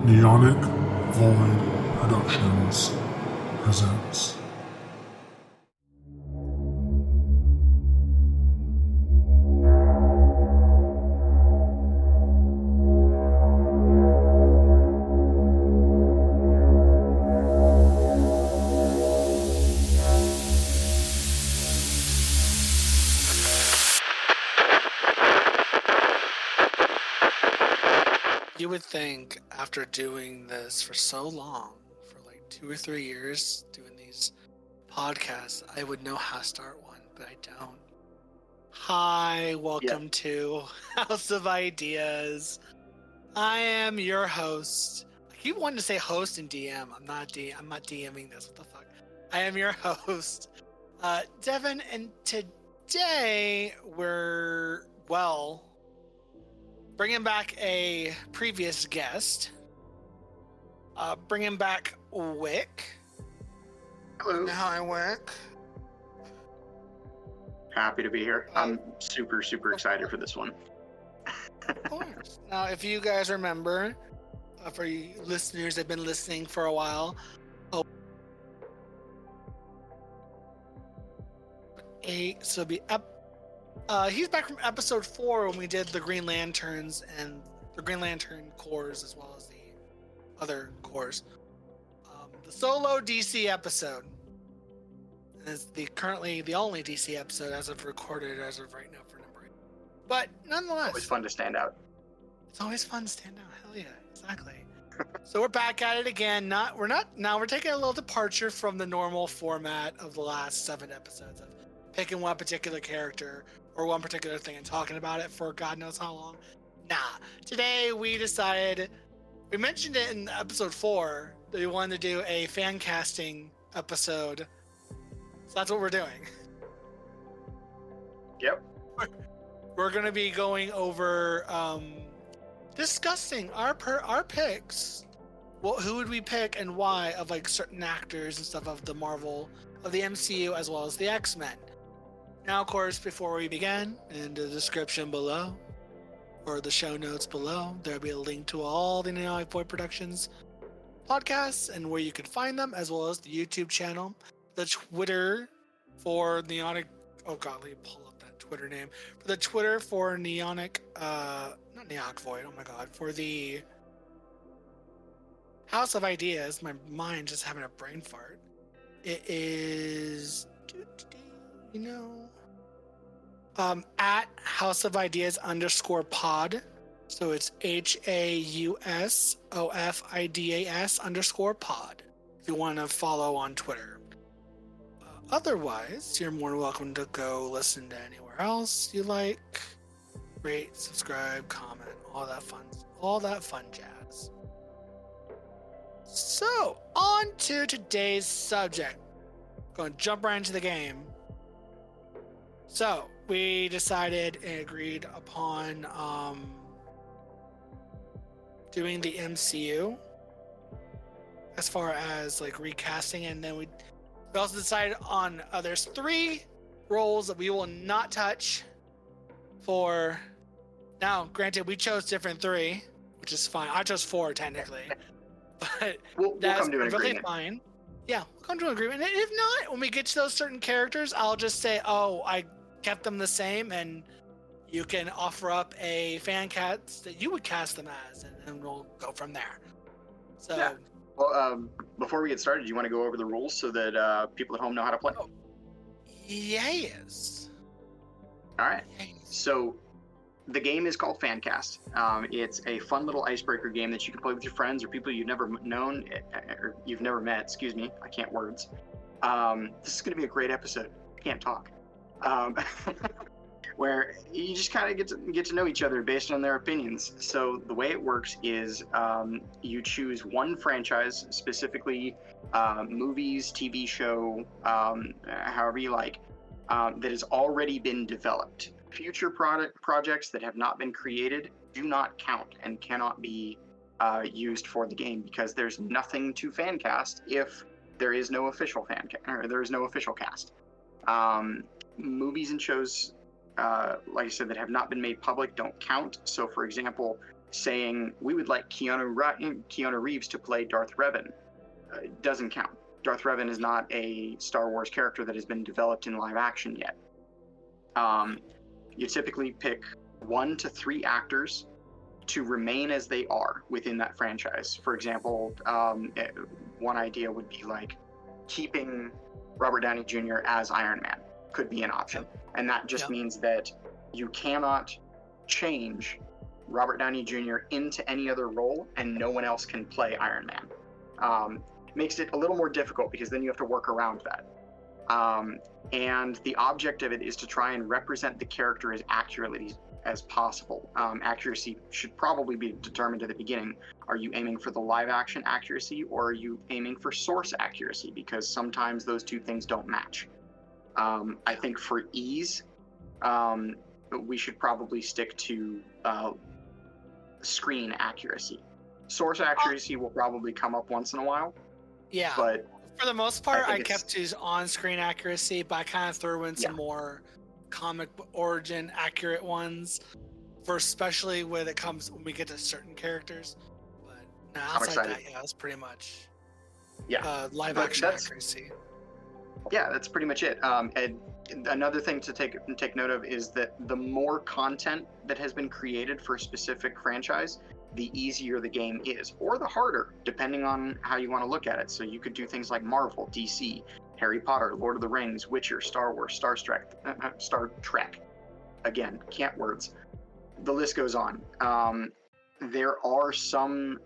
Neonic Void Productions presents. You would think after doing this for so long, for like 2 or 3 years, doing these podcasts, I would know how to start one, but I don't. Hi, welcome to House of Ideas. I am your host. I keep wanting to say host and DM. I'm not DMing this. What the fuck? I am your host, Devin, and today we're bringing back a previous guest. Bringing back Wick. Hello. Hi, Wick. Happy to be here. I'm super excited for this one. Of course. Now, if you guys remember, for you listeners that have been listening for a while, he's back from episode 4 when we did the Green Lanterns and the Green Lantern cores as well as the other cores. The solo DC episode is currently the only DC episode as of recorded as of right now for number 8. But nonetheless, Always fun to stand out. It's always fun to stand out. Hell yeah, exactly. So we're back at it again. We're taking a little departure from the normal format of the last 7 episodes of picking one particular character or one particular thing and talking about it for God knows how long. Nah. Today we mentioned it in episode 4 that we wanted to do a fan casting episode. So that's what we're doing. Yep. We're going to be going over discussing our picks. Who would we pick and why of like certain actors and stuff of the MCU as well as the X-Men. Now, of course, before we begin, in the description below or the show notes below, there'll be a link to all the Neonic Void Productions podcasts and where you can find them, as well as the YouTube channel, the Twitter for Neonic. Oh God, let me pull up that Twitter name. For the Twitter for Neonic, not Neonic Void. Oh my God, for the House of Ideas. My mind just having a brain fart. It is, at House of Ideas _pod. So it's HAUSOFIDAS _pod. If you want to follow on Twitter. Otherwise, you're more than welcome to go listen to anywhere else you like. Rate, subscribe, comment, all that fun jazz. So, on to today's subject. Going to jump right into the game. So, we decided and agreed upon doing the MCU as far as like recasting, and then we also decided on there's 3 roles that we will not touch for now. Granted, we chose different 3, which is fine. I chose 4 technically, but We'll that's come to an perfectly agreement. fine. Yeah, we'll come to an agreement. And if not, when we get to those certain characters, I'll just say, oh, I kept them the same, and you can offer up a fan cast that you would cast them as, and then we'll go from there. So, Yeah. Well, before we get started, do you want to go over the rules so that people at home know how to play? yes. All right. So the game is called Fancast. It's a fun little icebreaker game that you can play with your friends or people you've never known or you've never met. Excuse me, I can't words. This is going to be a great episode. I can't talk. Where you just kind of get to know each other based on their opinions. So the way it works is you choose one franchise, specifically movies, TV show, however you like, that has already been developed. Future projects that have not been created do not count and cannot be used for the game because there's nothing to fan cast if there is no official there is no official cast. Movies and shows like I said, that have not been made public don't count. So, for example, saying we would like Keanu Reeves to play Darth Revan. It doesn't count. Darth Revan is not a Star Wars character that has been developed in live action yet. You typically pick 1 to 3 actors to remain as they are within that franchise. For example, one idea would be like keeping Robert Downey Jr. as Iron Man could be an option. And that just means that you cannot change Robert Downey Jr. into any other role and no one else can play Iron Man. Makes it a little more difficult because then you have to work around that. And the object of it is to try and represent the character as accurately as possible. Accuracy should probably be determined at the beginning. Are you aiming for the live action accuracy or are you aiming for source accuracy? Because sometimes those two things don't match. I think for ease, we should probably stick to screen accuracy. Source accuracy will probably come up once in a while. Yeah. But for the most part, I kept to on-screen accuracy, but I kind of threw in some more comic origin accurate ones, for especially when we get to certain characters. But no, outside that, that's pretty much live action accuracy. Yeah, that's pretty much it. And another thing to take note of is that the more content that has been created for a specific franchise, the easier the game is, or the harder, depending on how you want to look at it. So you could do things like Marvel, DC, Harry Potter, Lord of the Rings, Witcher, Star Wars, Star Trek. Again, can't words. The list goes on. There are some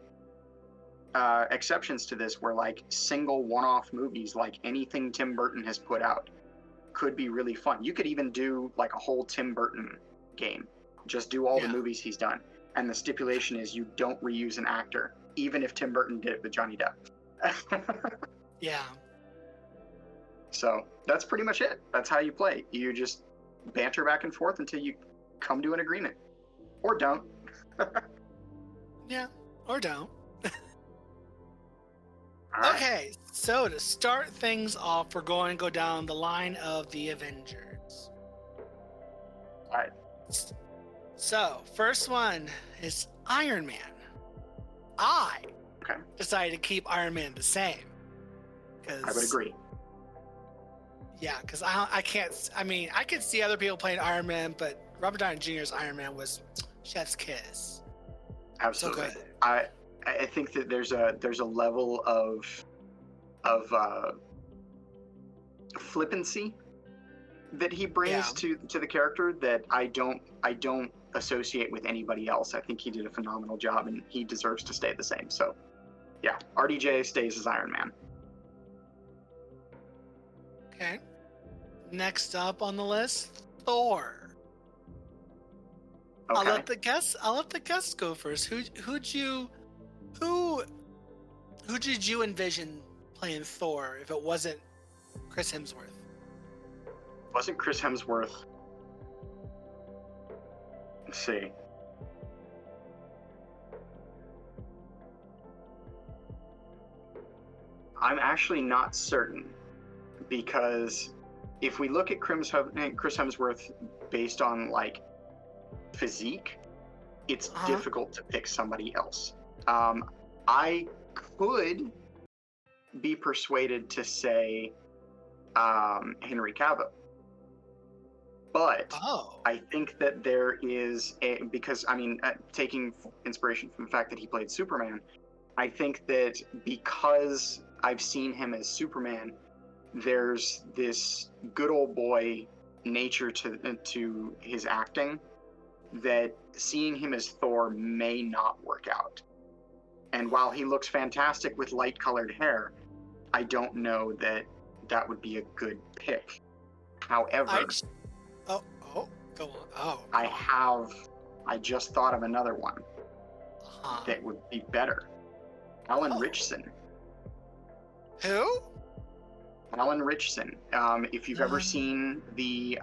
exceptions to this where like single one-off movies, like anything Tim Burton has put out, could be really fun. You could even do like a whole Tim Burton game. Just do all the movies he's done. And the stipulation is you don't reuse an actor, even if Tim Burton did it with Johnny Depp. Yeah. So that's pretty much it. That's how you play. You just banter back and forth until you come to an agreement. Or don't. Yeah, or don't. Right. Okay, so to start things off, we're going to go down the line of the Avengers. All right. So, first one is Iron Man. I decided to keep Iron Man the same. I would agree. Yeah, because I could see other people playing Iron Man, but Robert Downey Jr.'s Iron Man was chef's kiss. Absolutely. So good. I think that there's a level of flippancy that he brings to the character that I don't associate with anybody else. I think he did a phenomenal job and he deserves to stay the same. So yeah, RDJ stays as Iron Man. Okay. Next up on the list, Thor. Okay. I'll let the guests go first. Who did you envision playing Thor if it wasn't Chris Hemsworth? Wasn't Chris Hemsworth? Let's see. I'm actually not certain, because if we look at Chris Hemsworth based on like physique, it's difficult to pick somebody else. I could be persuaded to say Henry Cavill. But I think that there is because taking inspiration from the fact that he played Superman, I think that because I've seen him as Superman, there's this good old boy nature to his acting that seeing him as Thor may not work out. And while he looks fantastic with light colored hair, I don't know that that would be a good pick. However, go on. I just thought of another one that would be better. Alan Richson. Who? Alan Richson. If you've ever seen the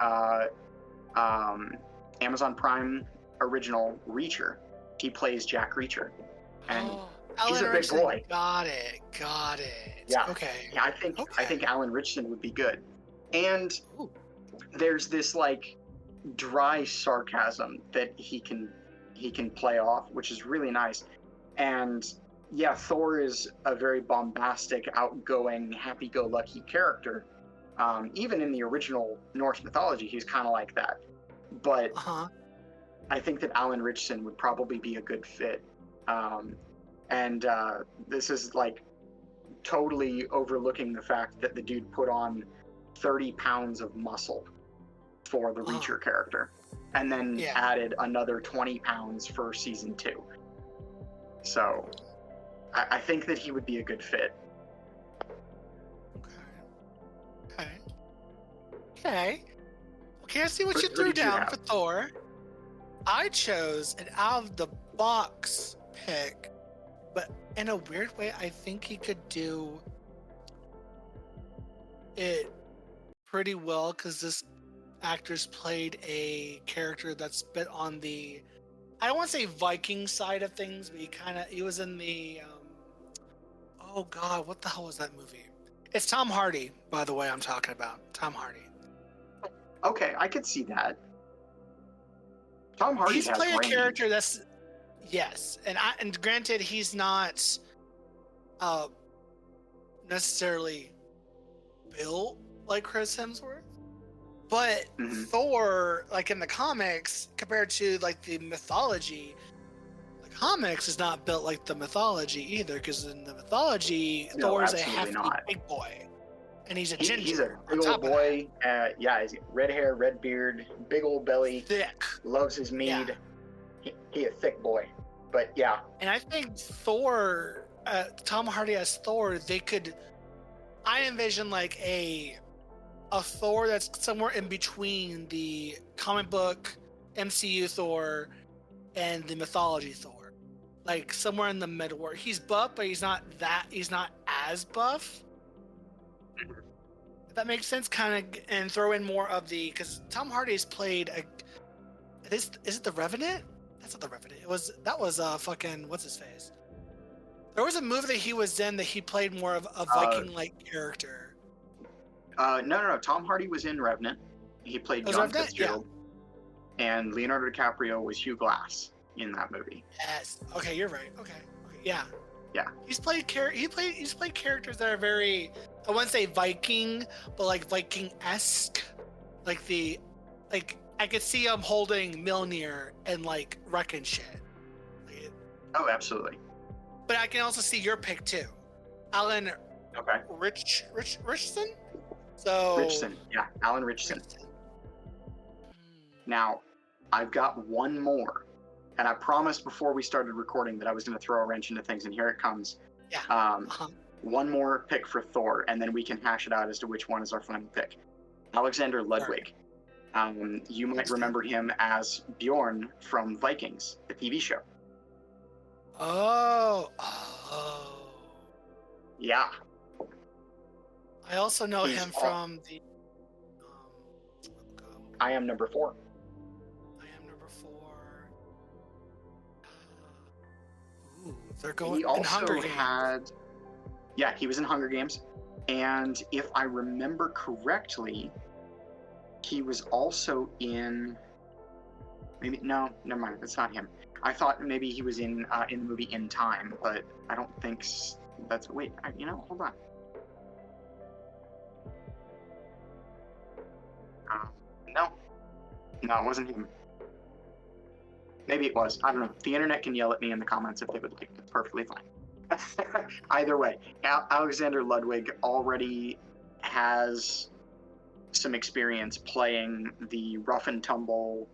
Amazon Prime original Reacher, he plays Jack Reacher. And he's a big boy. Got it. Yeah. Okay. Yeah, I think Alan Richson would be good. And there's this like dry sarcasm that he can he can play off, which is really nice. And yeah, Thor is a very bombastic, outgoing, happy-go-lucky character. Even in the original Norse mythology, he's kind of like that. But I think that Alan Ritchson would probably be a good fit. And this is like totally overlooking the fact that the dude put on 30 pounds of muscle for the Reacher character, and then added another 20 pounds for season 2. So I think that he would be a good fit. Okay. I see what you threw down for Thor. I chose an out of the box pick, but in a weird way, I think he could do it pretty well because this actor's played a character that's been on the, I don't want to say Viking side of things, but he was in the, oh God, what the hell was that movie? It's Tom Hardy, by the way, I'm talking about. Tom Hardy. Okay, I could see that. Tom Hardy He's has played range. a character that's, yes, and granted, he's not necessarily built like Chris Hemsworth, but Thor, like in the comics, compared to like the mythology, the comics is not built like the mythology either, because in the mythology, Thor's a hefty big boy, and he's a ginger. He's a big old boy. Yeah, he's got red hair, red beard, big old belly. Thick. Loves his mead. Yeah. He a thick boy. But yeah. And I think Thor, Tom Hardy as Thor, I envision like a Thor that's somewhere in between the comic book MCU Thor and the mythology Thor. Like somewhere in the middle where he's buff, but he's not as buff. If that makes sense, and throw in more of because Tom Hardy's played is it the Revenant? That's not the Revenant. That was fucking what's his face? There was a movie that he was in that he played more of a Viking-like character. No. Tom Hardy was in Revenant. He played John Fitzgerald. Yeah. And Leonardo DiCaprio was Hugh Glass in that movie. Yes. Okay, you're right. Okay. Yeah. Yeah. He's played characters that are very, I wouldn't say Viking, but like Viking-esque. I could see him holding Mjolnir and like wrecking shit. Oh, absolutely. But I can also see your pick too, Alan. Okay. Richardson. So. Richardson, yeah, Alan Richardson. Now, I've got one more, and I promised before we started recording that I was going to throw a wrench into things, and here it comes. Yeah. One more pick for Thor, and then we can hash it out as to which one is our final pick. Alexander Ludwig. You might remember him as Bjorn from Vikings, the TV show. Oh. Yeah. I also know him from the. I Am Number 4. I Am Number 4. Ooh, they're going. He also in Hunger Games. Yeah, he was in Hunger Games, and if I remember correctly, he was also in. Never mind. That's not him. I thought maybe he was in the movie In Time, but I don't think that's. Wait, hold on. No, it wasn't him. Maybe it was. I don't know. The internet can yell at me in the comments if they would like. It's perfectly fine. Either way, Alexander Ludwig already has some experience playing the rough and tumble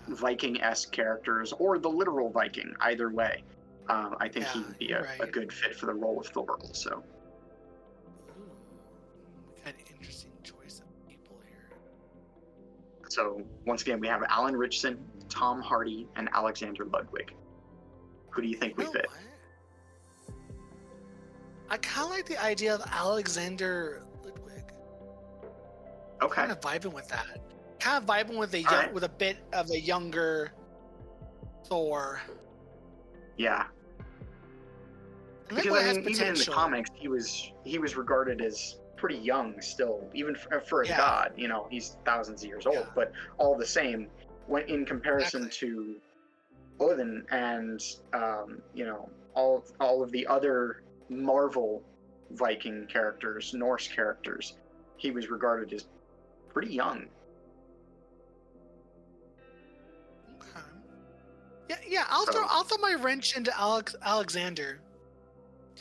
Viking-esque characters, or the literal Viking. Either way, I think he would be a good fit for the role of Thor also. An interesting choice of people here. So once again, we have Alan Ritchson, Tom Hardy, and Alexander Ludwig. Who do you think would fit? What? I kind of like the idea of Alexander Ludwig. Okay. Kind of vibing with that. Kind of vibing with with a bit of a younger Thor. Yeah. Because even in the comics, he was regarded as pretty young still, even for a god. He's thousands of years old, but all the same, when in comparison to Odin and all of the other Marvel Viking characters, Norse characters, he was regarded as pretty young. Okay. Yeah. I'll throw my wrench into Alexander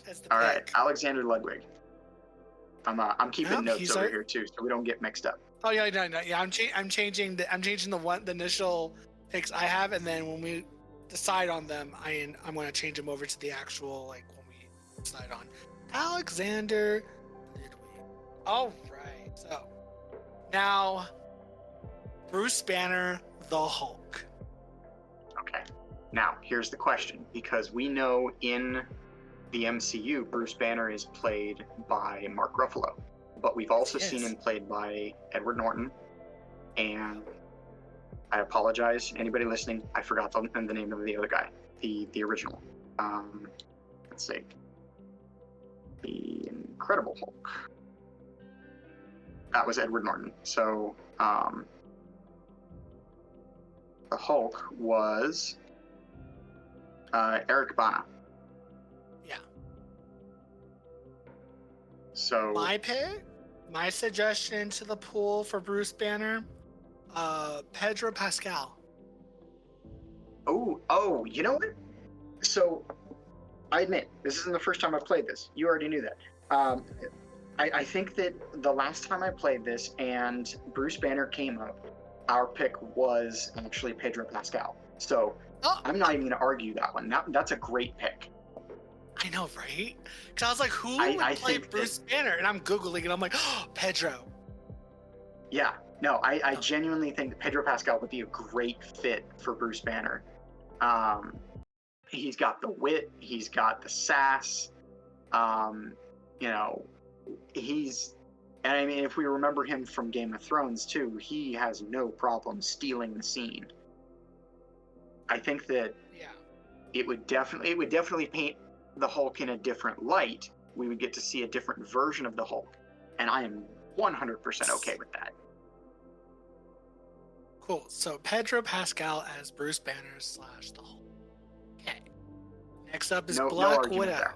as the All pick. right, Alexander Ludwig. I'm keeping Yep, notes he's over our- here too, so we don't get mixed up. Oh yeah, no. Yeah, I'm changing the initial picks I have, and then when we decide on them, I'm going to change them over to the actual when we decide on Alexander Ludwig. All right, so now Bruce Banner, the Hulk. Okay. Now, here's the question, because we know in the MCU, Bruce Banner is played by Mark Ruffalo, but we've also seen him played by Edward Norton, and I apologize, anybody listening, I forgot the name of the other guy, the original. Let's see. The Incredible Hulk. That was Edward Norton. So, the Hulk was Eric Bana. Yeah. So my suggestion to the pool for Bruce Banner, Pedro Pascal. Oh, you know what? So, I admit, this isn't the first time I've played this. You already knew that. I think that the last time I played this and Bruce Banner came up, our pick was actually Pedro Pascal. So, I'm not even going to argue that one. That's a great pick. I know, right? Because I was like, who would play Bruce Banner? And I'm Googling and I'm like, oh, Pedro. Yeah. No, I genuinely think that Pedro Pascal would be a great fit for Bruce Banner. He's got the wit, he's got the sass, and I mean, if we remember him from Game of Thrones too, he has no problem stealing the scene. I think that it would definitely paint the Hulk in a different light. We would get to see a different version of the Hulk, and I am 100% okay with that. Cool. So Pedro Pascal as Bruce Banner / the Hulk. Okay. Next up is Black Widow. There.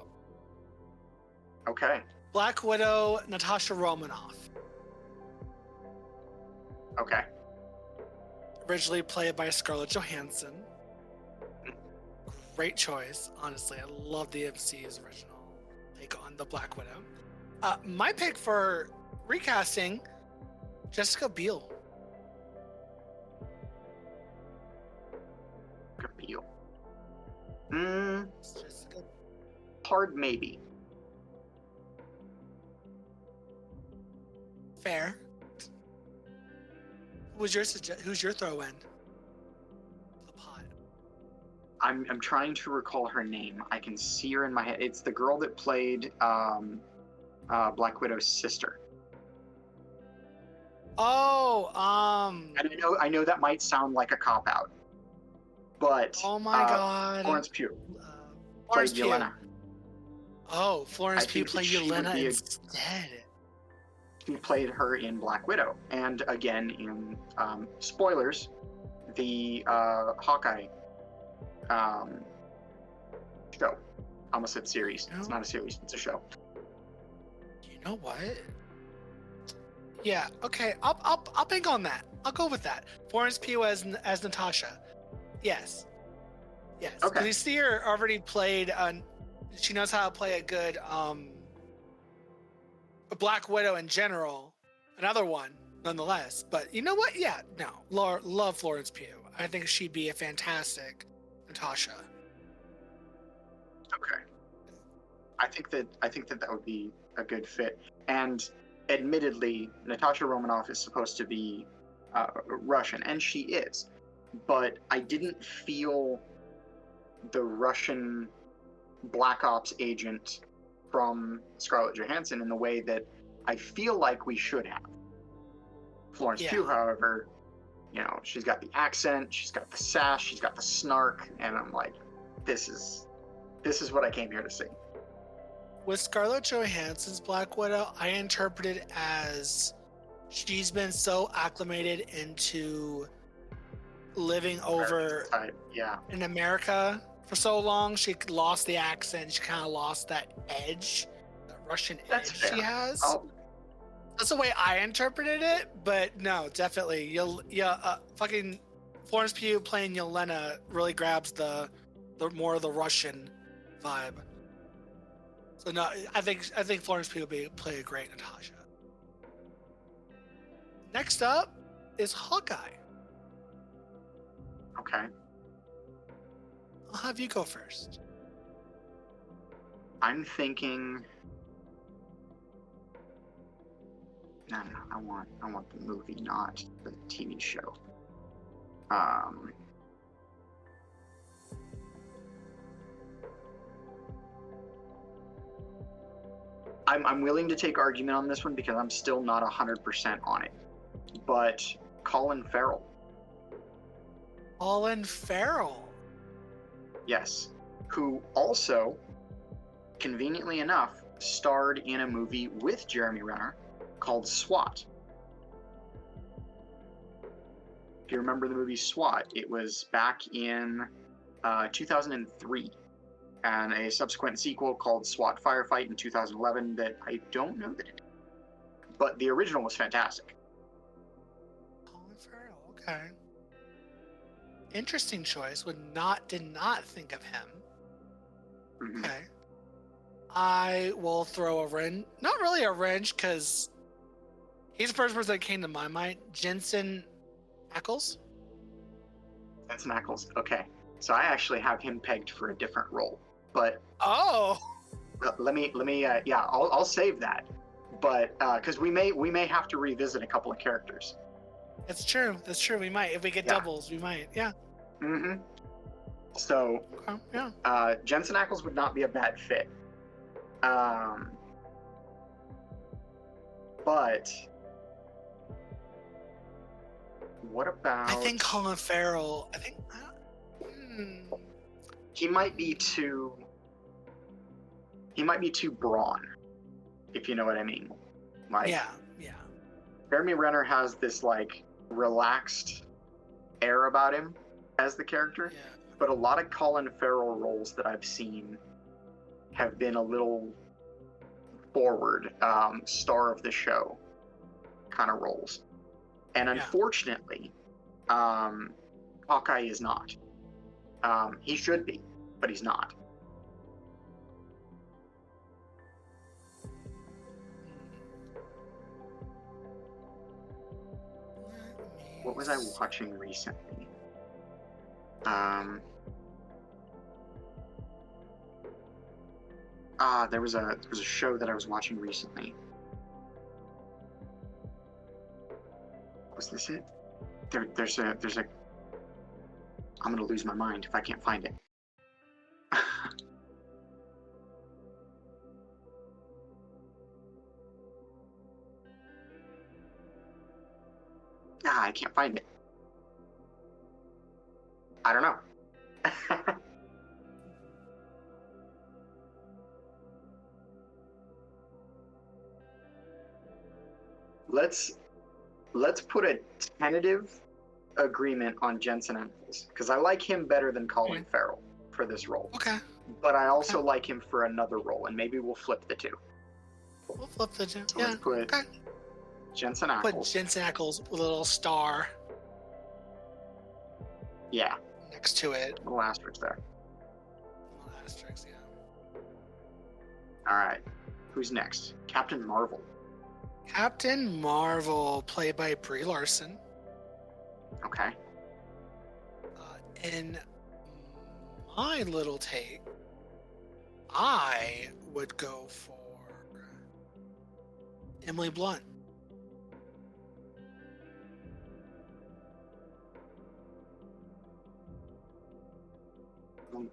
Okay. Black Widow, Natasha Romanoff. Okay. Originally played by Scarlett Johansson. Great choice, honestly. I love the MCU's original take on the Black Widow. My pick for recasting, Jessica Biel. Biel. Jessica. Hard maybe. Fair. Who's your throw in? The pot. I'm trying to recall her name. I can see her in my head. It's the girl that played Black Widow's sister. Oh, And I know that might sound like a cop out, but oh my God, Florence Pugh Florence played Pugh. Yelena. Oh, Florence Pugh played Yelena instead. He played her in Black Widow, and again in spoilers, the Hawkeye show. I almost said series. It's not a series; it's a show. You know what? Yeah. Okay. I'll bank on that. I'll go with that. Florence Pugh as Natasha. Yes. Yes. Okay. You see her already played. She knows how to play a good a Black Widow in general. Another one, nonetheless. But you know what? Yeah. No. Love Florence Pugh. I think she'd be a fantastic Natasha. Okay. I think that would be a good fit. And admittedly, Natasha Romanoff is supposed to be Russian, and she is. But I didn't feel the Russian Black Ops agent from Scarlett Johansson in the way that I feel like we should have. Florence Pugh, however, she's got the accent, she's got the sass, she's got the snark, and I'm like, this is what I came here to see. With Scarlett Johansson's Black Widow, I interpret it as she's been so acclimated into living over Type. Yeah. in America for so long, she lost the accent. She kind of lost that edge, that Russian That's edge fair. she has. I'll- That's the way I interpreted it, but no, definitely, fucking Florence Pugh playing Yelena really grabs the more of the Russian vibe. So no, I think Florence Pugh would play a great Natasha. Next up is Hawkeye. Okay. I'll have you go first. I'm thinking. No. I want the movie, not the TV show. I'm willing to take argument on this one because I'm still not 100% on it. But Colin Farrell, Colin Farrell. yes, who also, conveniently enough, starred in a movie with Jeremy Renner called SWAT. If you remember the movie SWAT, it was back in 2003, and a subsequent sequel called SWAT Firefight in 2011 that I don't know that it did. But the original was fantastic. Colin Farrell. Okay. Interesting choice. Did not think of him. Mhm. Okay. I will throw a wrench. Not really a wrench, because he's the first person that came to my mind. Jensen Ackles. That's Ackles. Okay, so I actually have him pegged for a different role, but Oh. let me yeah, I'll save that. But because we may have to revisit a couple of characters. That's true. That's true. We might. If we get Yeah. doubles, we might. Yeah. Mm-hmm. So Okay. Yeah. Jensen Ackles would not be a bad fit. But what about? I think Colin Farrell. He might be too brawn, if you know what I mean. Like, Yeah. Jeremy Renner has this like relaxed air about him as the character, Yeah. but a lot of Colin Farrell roles that I've seen have been a little forward, star of the show kind of roles. And Yeah. unfortunately, Hawkeye is not. He should be, but he's not. What was I watching recently? There was a show that I was watching recently. Was this it? There's a. I'm gonna lose my mind if I can't find it. I can't find it. I don't know. Let's put a tentative agreement on Jensen Ackles because I like him better than Colin Farrell for this role. Okay. But I also like him for another role, and maybe we'll flip the two. We'll flip the two. So Yeah. let's put Okay. Jensen Put Ackles. Jensen Ackles with a little star Yeah, next to it. little asterisk there. Little asterisk, yeah. All right, who's next? Captain Marvel. Captain Marvel, played by Brie Larson. Okay. In my little take, I would go for Emily Blunt.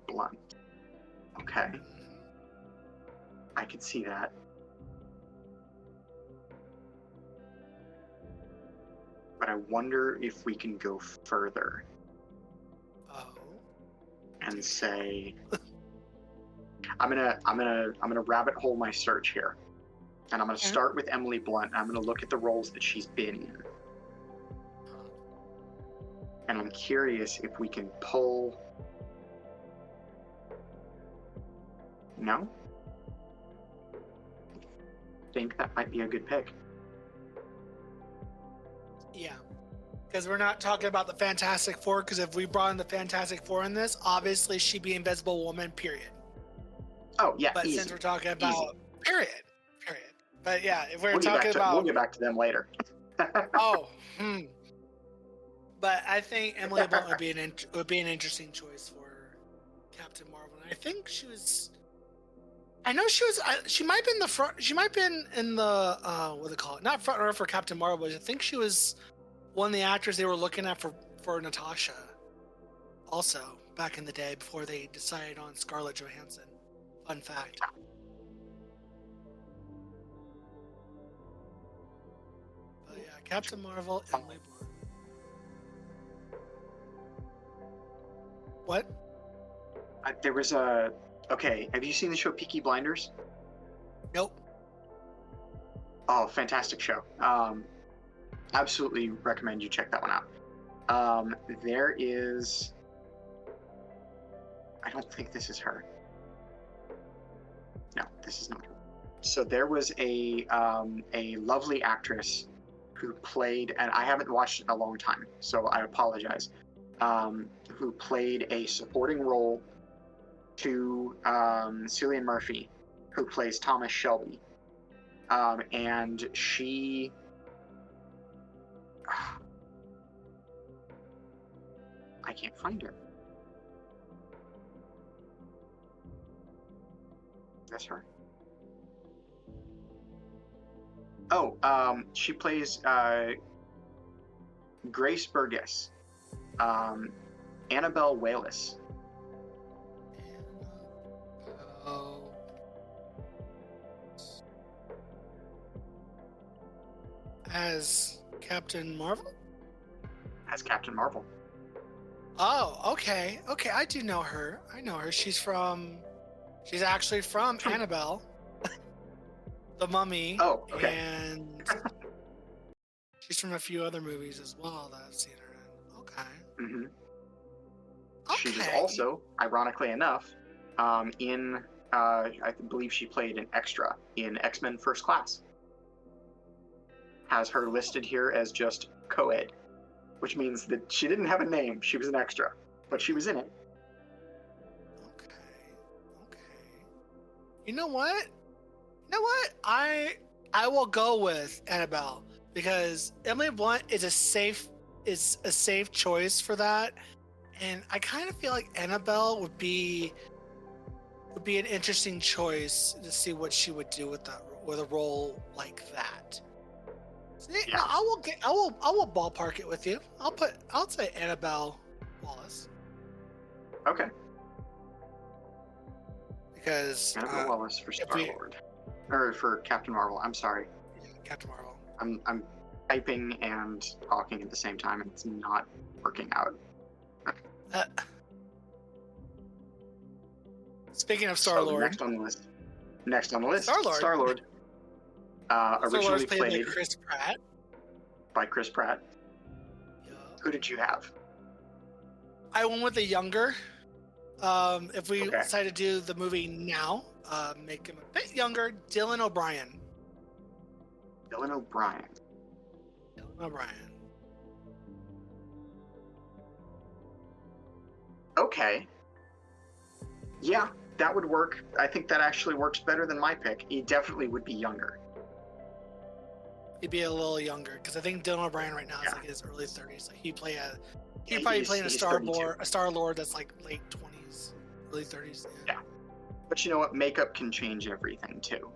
Blunt. Okay, I could see that. But I wonder if we can go further Oh. and say I'm gonna rabbit hole my search here. And I'm gonna Okay. start with Emily Blunt. And I'm gonna look at the roles that she's been in. and I'm curious if we can pull. No? I think that might be a good pick. Yeah. Because we're not talking about the Fantastic Four, because if we brought in the Fantastic Four in this, obviously she'd be Invisible Woman, period. Oh, yeah, But easy. since we're talking about Easy. period. But yeah, if we're We'll talking about we'll get back to them later. But I think Emily Blunt would be an interesting choice for Captain Marvel. And I think she was. I know she was. She might be in the front. She might be in the what do they call it? Not front runner for Captain Marvel. But I think she was one of the actors they were looking at for Natasha. Also, back in the day before they decided on Scarlett Johansson. Fun fact. But yeah, Captain Marvel, Emily Blunt. What? There was a. Okay, have you seen the show Peaky Blinders? Nope. Oh, fantastic show. Absolutely recommend you check that one out. There is. I don't think this is her. No, this is not her. So there was a lovely actress who played, and I haven't watched it in a long time, so I apologize. Who played a supporting role to Cillian Murphy, who plays Thomas Shelby, and she. I can't find her. That's her. Oh, she plays Grace Burgess, Annabelle Wallis. As Captain Marvel? As Captain Marvel. Oh, okay. Okay, I do know her. I know her. She's actually from Annabelle, The Mummy. Oh, okay. And she's from a few other movies as well that I've seen her in. Okay. Mm-hmm. Okay. She was also, ironically enough, in, I believe she played an extra in X-Men First Class. Has her listed here as just co-ed, which means that she didn't have a name. She was an extra, but she was in it. Okay. You know what? I will go with Annabelle because Emily Blunt is a safe choice for that, and I kind of feel like Annabelle would be an interesting choice to see what she would do with a role like that. Yeah. No, I will ballpark it with you. I'll say Annabelle Wallis. Okay. Because Annabelle Wallis for Star-Lord. Or for Captain Marvel. I'm sorry. Yeah, Captain Marvel. I'm typing and talking at the same time, and it's not working out. Speaking of Star-Lord. Next on the list. Star-Lord. Star-Lord. Originally played by Chris Pratt. Yeah. Who did you have? I went with the younger. If we decide to do the movie now, make him a bit younger, Dylan O'Brien. Dylan O'Brien. Okay. Yeah, that would work. I think that actually works better than my pick. He definitely would be younger. He'd be a little younger because I think Dylan O'Brien right now is like his early 30s. Like he'd probably playing a Star-Lord that's like late 20s, early 30s. Yeah. But you know what? Makeup can change everything too.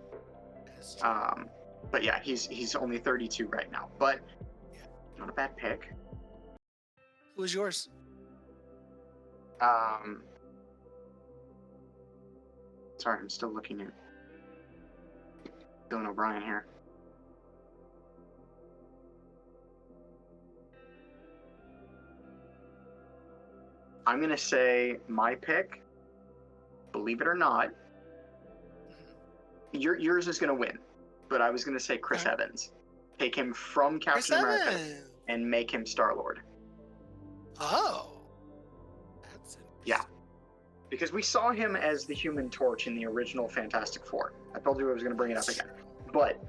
But yeah, he's only 32 right now. But not a bad pick. Who was yours? Sorry, I'm still looking at Dylan O'Brien here. I'm going to say my pick, believe it or not, yours is going to win. But I was going to say Chris Evans. Take him from Captain America and make him Star-Lord. Oh. That's Yeah. Because we saw him as the Human Torch in the original Fantastic Four. I told you I was going to bring it up again. But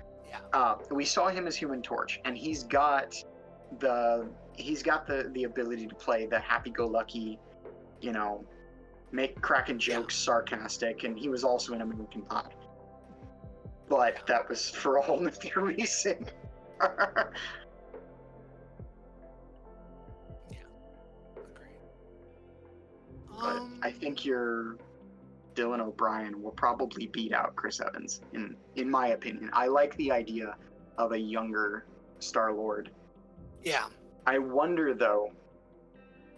we saw him as Human Torch, and he's got the ability to play the happy-go-lucky, make cracking jokes, sarcastic, and he was also in American Pie. But that was for a whole nother reason. But I think your Dylan O'Brien will probably beat out Chris Evans, in my opinion. I like the idea of a younger Star-Lord. Yeah. I wonder, though,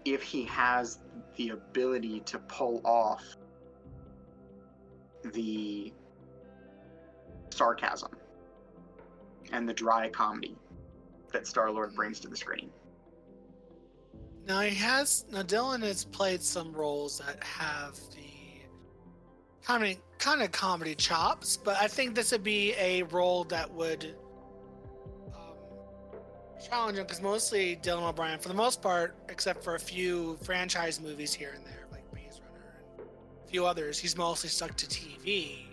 if he has the ability to pull off the sarcasm and the dry comedy that Star-Lord brings to the screen. Now Dylan has played some roles that have the kind of comedy chops, but I think this would be a role that would challenge him, because mostly Dylan O'Brien, for the most part, except for a few franchise movies here and there, like Maze Runner and a few others, he's mostly stuck to TV.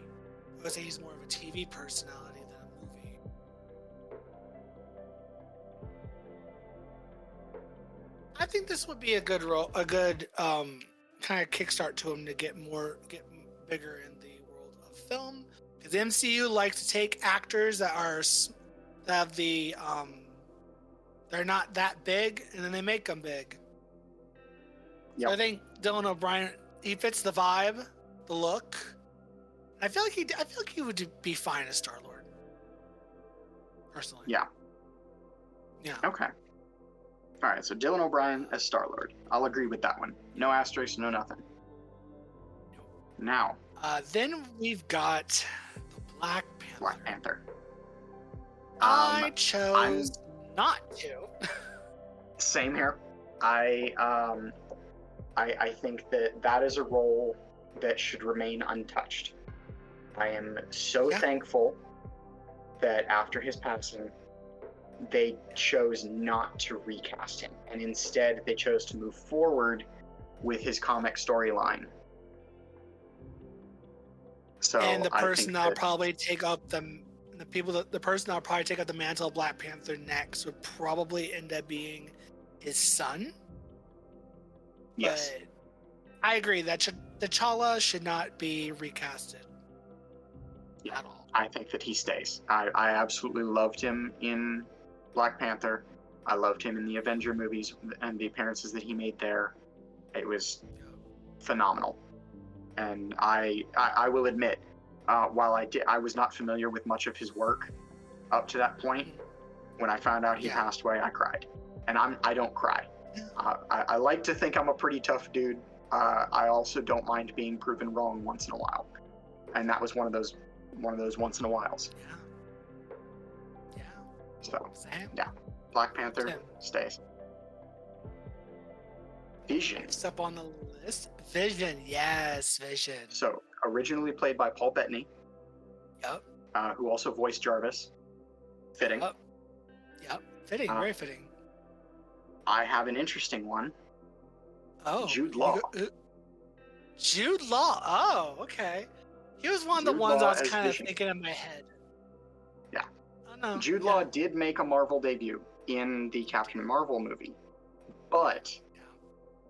I would say he's more of a TV personality than a movie. I think this would be a good role, a good kind of kickstart to him to get bigger in the world of film. Because the MCU likes to take actors that have the they're not that big, and then they make them big. Yep. So I think Dylan O'Brien, he fits the vibe, the look. I feel like he would be fine as Star-Lord. Personally. Yeah. Yeah. Okay. All right, so Dylan O'Brien as Star-Lord. I'll agree with that one. No asterisk, no nothing. Now. Then we've got the Black Panther. Black Panther. I chose not to. Same here. I think that is a role that should remain untouched. I am so thankful that after his passing, they chose not to recast him, and instead they chose to move forward with his comic storyline. So And the person that'll probably take up the person that'll probably take up the mantle of Black Panther next would probably end up being his son. Yes. But I agree that T'Challa should not be recasted at all. I think that he stays. I absolutely loved him in Black Panther. I loved him in the Avenger movies and the appearances that he made there. It was phenomenal. And I will admit, while I was not familiar with much of his work up to that point, when I found out he passed away, I cried. And I don't cry. I like to think I'm a pretty tough dude. I also don't mind being proven wrong once in a while. And that was one of those once in a whiles. Yeah. So, Same. yeah. Black Panther stays. Vision. Next up on the list, Vision. Yes, Vision. So, originally played by Paul Bettany. Yep. Who also voiced Jarvis. Fitting. Yep. Fitting. Very fitting. I have an interesting one. Oh. Jude Law. Jude Law. Oh, okay. He was one of the ones I was kind of thinking in my head. Yeah. Oh, no. Jude Law did make a Marvel debut in the Captain Marvel movie. But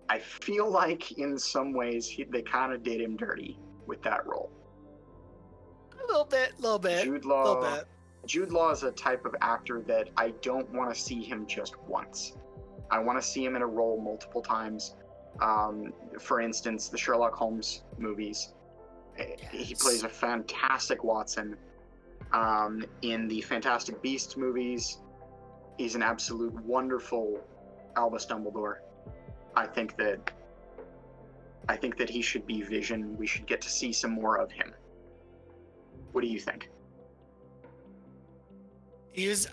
I feel like in some ways they kind of did him dirty with that role. A little bit. Jude Law is a type of actor that I don't want to see him just once. I want to see him in a role multiple times. For instance, the Sherlock Holmes movies. Yes. He plays a fantastic Watson. In the Fantastic Beasts movies, he's an absolute wonderful Albus Dumbledore. I think that he should be Vision. We should get to see some more of him. What do you think?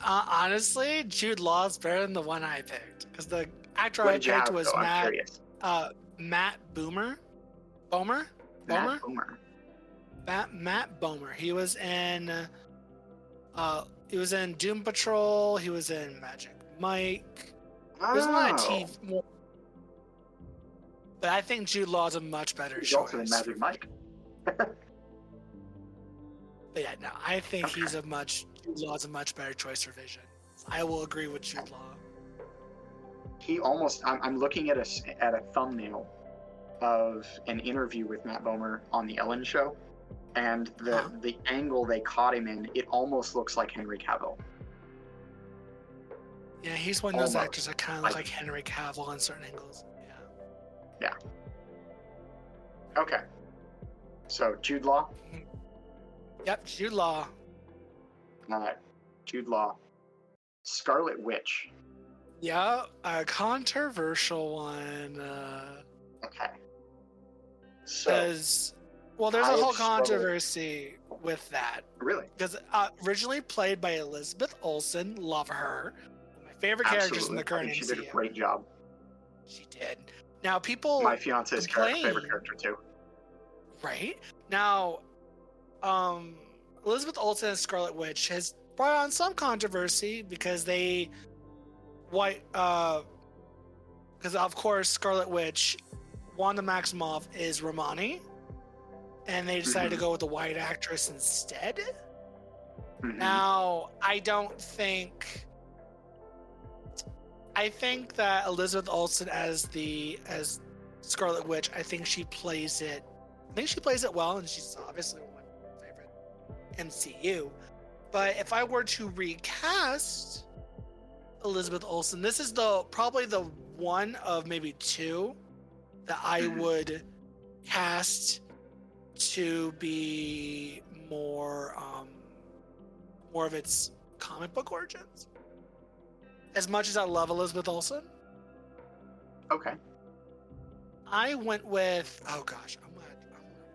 Honestly, Jude Law is better than the one I picked, because the actor I picked was Matt Bomer. Matt Bomer. He was in Doom Patrol. He was in Magic Mike. He was on a TV. But I think Jude Law is a much better He's choice. also in Magic Mike. But yeah, no, I think Okay. Jude Law's a much better choice for Vision. I will agree with Jude Law. He almost. I'm looking at a thumbnail of an interview with Matt Bomer on the Ellen Show, and the angle they caught him in, it almost looks like Henry Cavill. Yeah, he's one of those Almost. actors that kind of look like Henry Cavill on certain angles. Yeah. Okay. So Jude Law. Yep, Jude Law. All right. Jude Law. Scarlet Witch. Yeah, a controversial one. Okay. So Because, well, there's I a have whole struggled- controversy with that. really, Because originally played by Elizabeth Olsen, love her. One of my favorite characters in the absolutely. I current think she MCU. did a great job. She did. Now, people My fiance's complain, favorite character too. right? Now, Elizabeth Olsen as Scarlet Witch has brought on some controversy because because of course Scarlet Witch, Wanda Maximoff is Romani, and they decided to go with a white actress instead. Mhm. Now, I think that Elizabeth Olsen as Scarlet Witch, I think she plays it well, and she's obviously one of my favorite MCU. But if I were to recast Elizabeth Olsen, this is probably the one of maybe two that I would cast to be more of its comic book origins. As much as I love Elizabeth Olsen, Okay. I went with, oh gosh, I'm gonna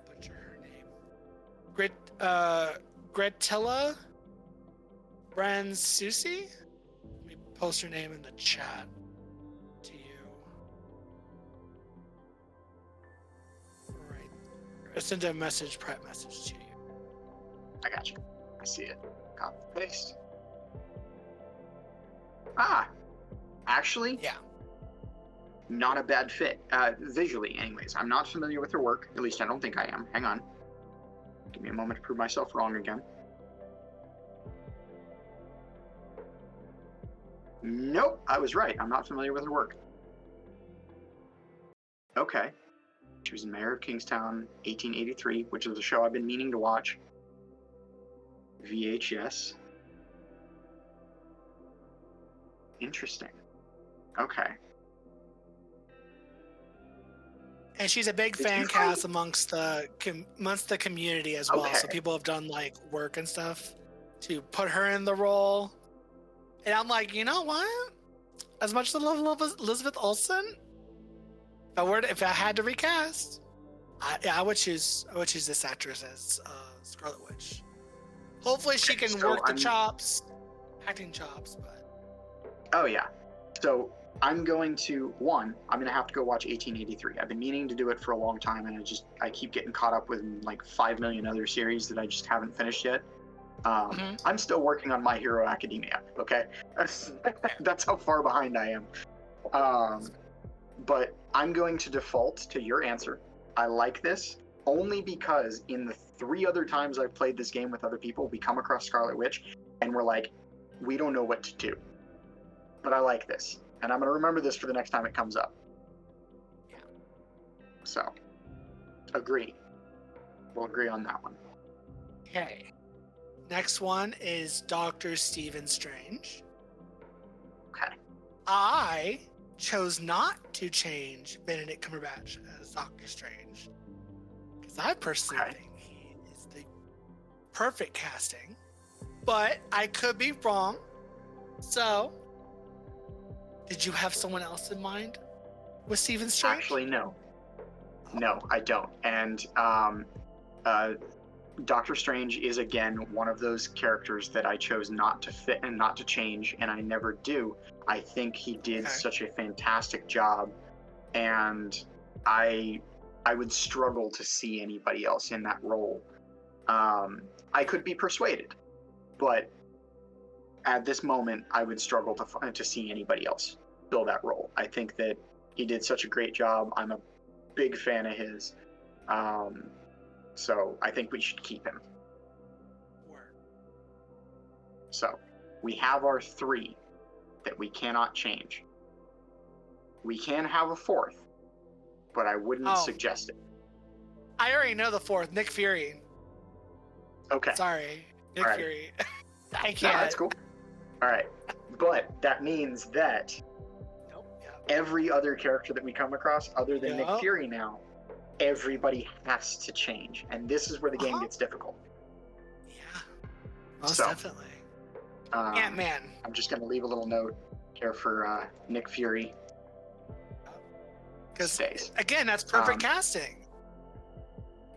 butcher her name. Gretilla Bransusi. Let me post her name in the chat to you. Right. I sent a prep message to you. I got you. I see it. Copy paste. Ah, actually, Yeah. not a bad fit. Visually, anyways. I'm not familiar with her work. At least I don't think I am. Hang on. Give me a moment to prove myself wrong again. Nope, I was right. I'm not familiar with her work. Okay. She was Mayor of Kingstown, 1883, which is a show I've been meaning to watch. VHS. Interesting. Okay. And she's a big Did fan you cast amongst the community as well. Okay. So people have done like work and stuff to put her in the role. And I'm like, you know what? As much as I love Elizabeth Olsen, if I had to recast, I would choose this actress as Scarlet Witch. Hopefully she can So work the I'm- acting chops. But Oh yeah. So I'm going to have to go watch 1883. I've been meaning to do it for a long time, and I keep getting caught up with like 5 million other series that I just haven't finished yet. I'm still working on My Hero Academia. Okay, that's how far behind I am. But I'm going to default to your answer. I like this only because in the 3 other times I've played this game with other people, we come across Scarlet Witch, and we're like, we don't know what to do. But I like this, and I'm going to remember this for the next time it comes up. Yeah. So, agree. We'll agree on that one. okay. Next one is Dr. Stephen Strange. Okay. I chose not to change Benedict Cumberbatch as Doctor Strange because I personally think he is the perfect casting, but I could be wrong. So, did you have someone else in mind with Stephen Strange? Actually, no. No, I don't. And Doctor Strange is, again, one of those characters that I chose not to fit and not to change, and I never do. I think he did such a fantastic job, and I would struggle to see anybody else in that role. I could be persuaded, but at this moment, I would struggle to see anybody else fill that role. I think that he did such a great job. I'm a big fan of his. So I think we should keep him. Word. So we have our 3 that we cannot change. We can have a 4th, but I wouldn't suggest it. I already know the 4th, Nick Fury. Okay. Sorry, Nick Fury. I can't. No, that's cool. All right, but that means that every other character that we come across, other than Nick Fury now, everybody has to change, and this is where the game gets difficult. Yeah, most definitely. Ant-Man. I'm just going to leave a little note here for Nick Fury. Because, again, that's perfect casting.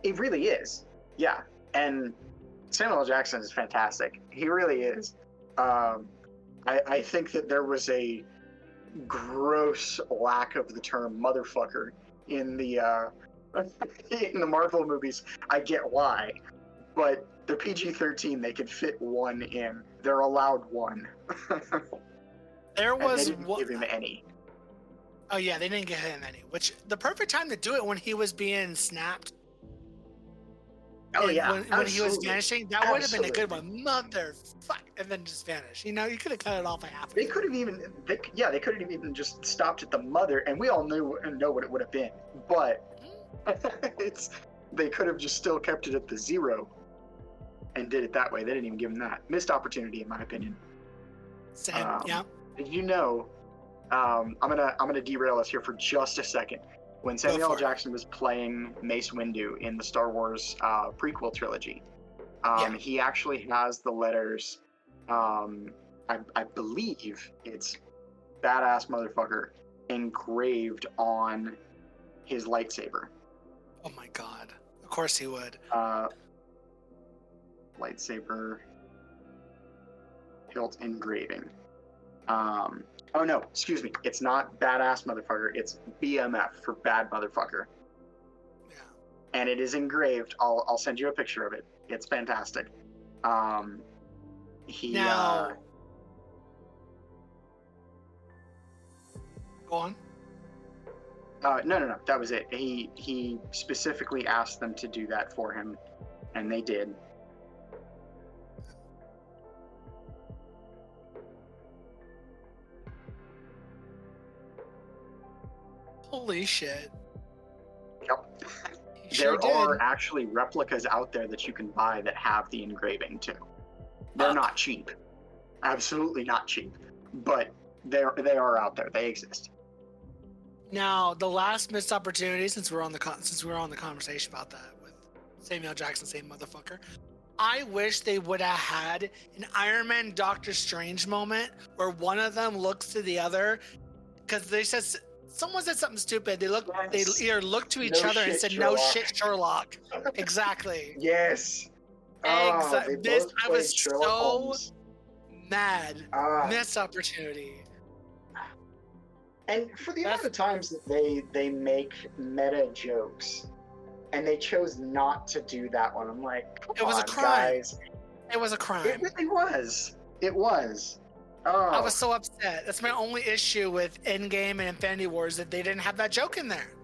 It really is. Yeah. And Samuel L. Jackson is fantastic. He really is. I think that there was a gross lack of the term motherfucker in the in the Marvel movies. I get why. But the PG-13, they could fit 1 in. They're allowed 1. There was they didn't give him any. Oh yeah, they didn't give him any. Which the perfect time to do it when he was being snapped. Oh yeah, when he was vanishing, that would have been a good one. Motherfuck, and then just vanish. You know, you could have cut it off by half. They could have even, they could have even just stopped at the mother, and we all know what it would have been. But they could have just still kept it at the 0, and did it that way. They didn't even give him that. Missed opportunity, in my opinion. Same. Yeah. Did you know? I'm gonna derail us here for just a second. When Samuel L. Jackson was playing Mace Windu in the Star Wars prequel trilogy, he actually has the letters, I believe it's badass motherfucker, engraved on his lightsaber. Oh my god. Of course he would. Lightsaber hilt engraving. Oh no, excuse me. It's not badass motherfucker. It's BMF for bad motherfucker. Yeah. And it is engraved. I'll send you a picture of it. It's fantastic. Now, go on. No. That was it. He specifically asked them to do that for him, and they did. Holy shit. Yep. Sure there are actually replicas out there that you can buy that have the engraving too. They're not cheap. Absolutely not cheap. But they are out there. They exist. Now, the last missed opportunity, since we're on the conversation about that with Samuel Jackson saying motherfucker, I wish they would have had an Iron Man Doctor Strange moment where one of them looks to the other, because they said someone said something stupid. They either looked to each other and said, Sherlock. "No shit, Sherlock." Exactly. Yes. Exactly. I was Sherlock so Holmes. mad. Missed opportunity. And for the amount of times that they make meta jokes, and they chose not to do that one, I'm like, come it was on, a crime. Guys. It was a crime. It really was. It was. Oh. I was so upset. That's my only issue with Endgame and Infinity Wars, that they didn't have that joke in there.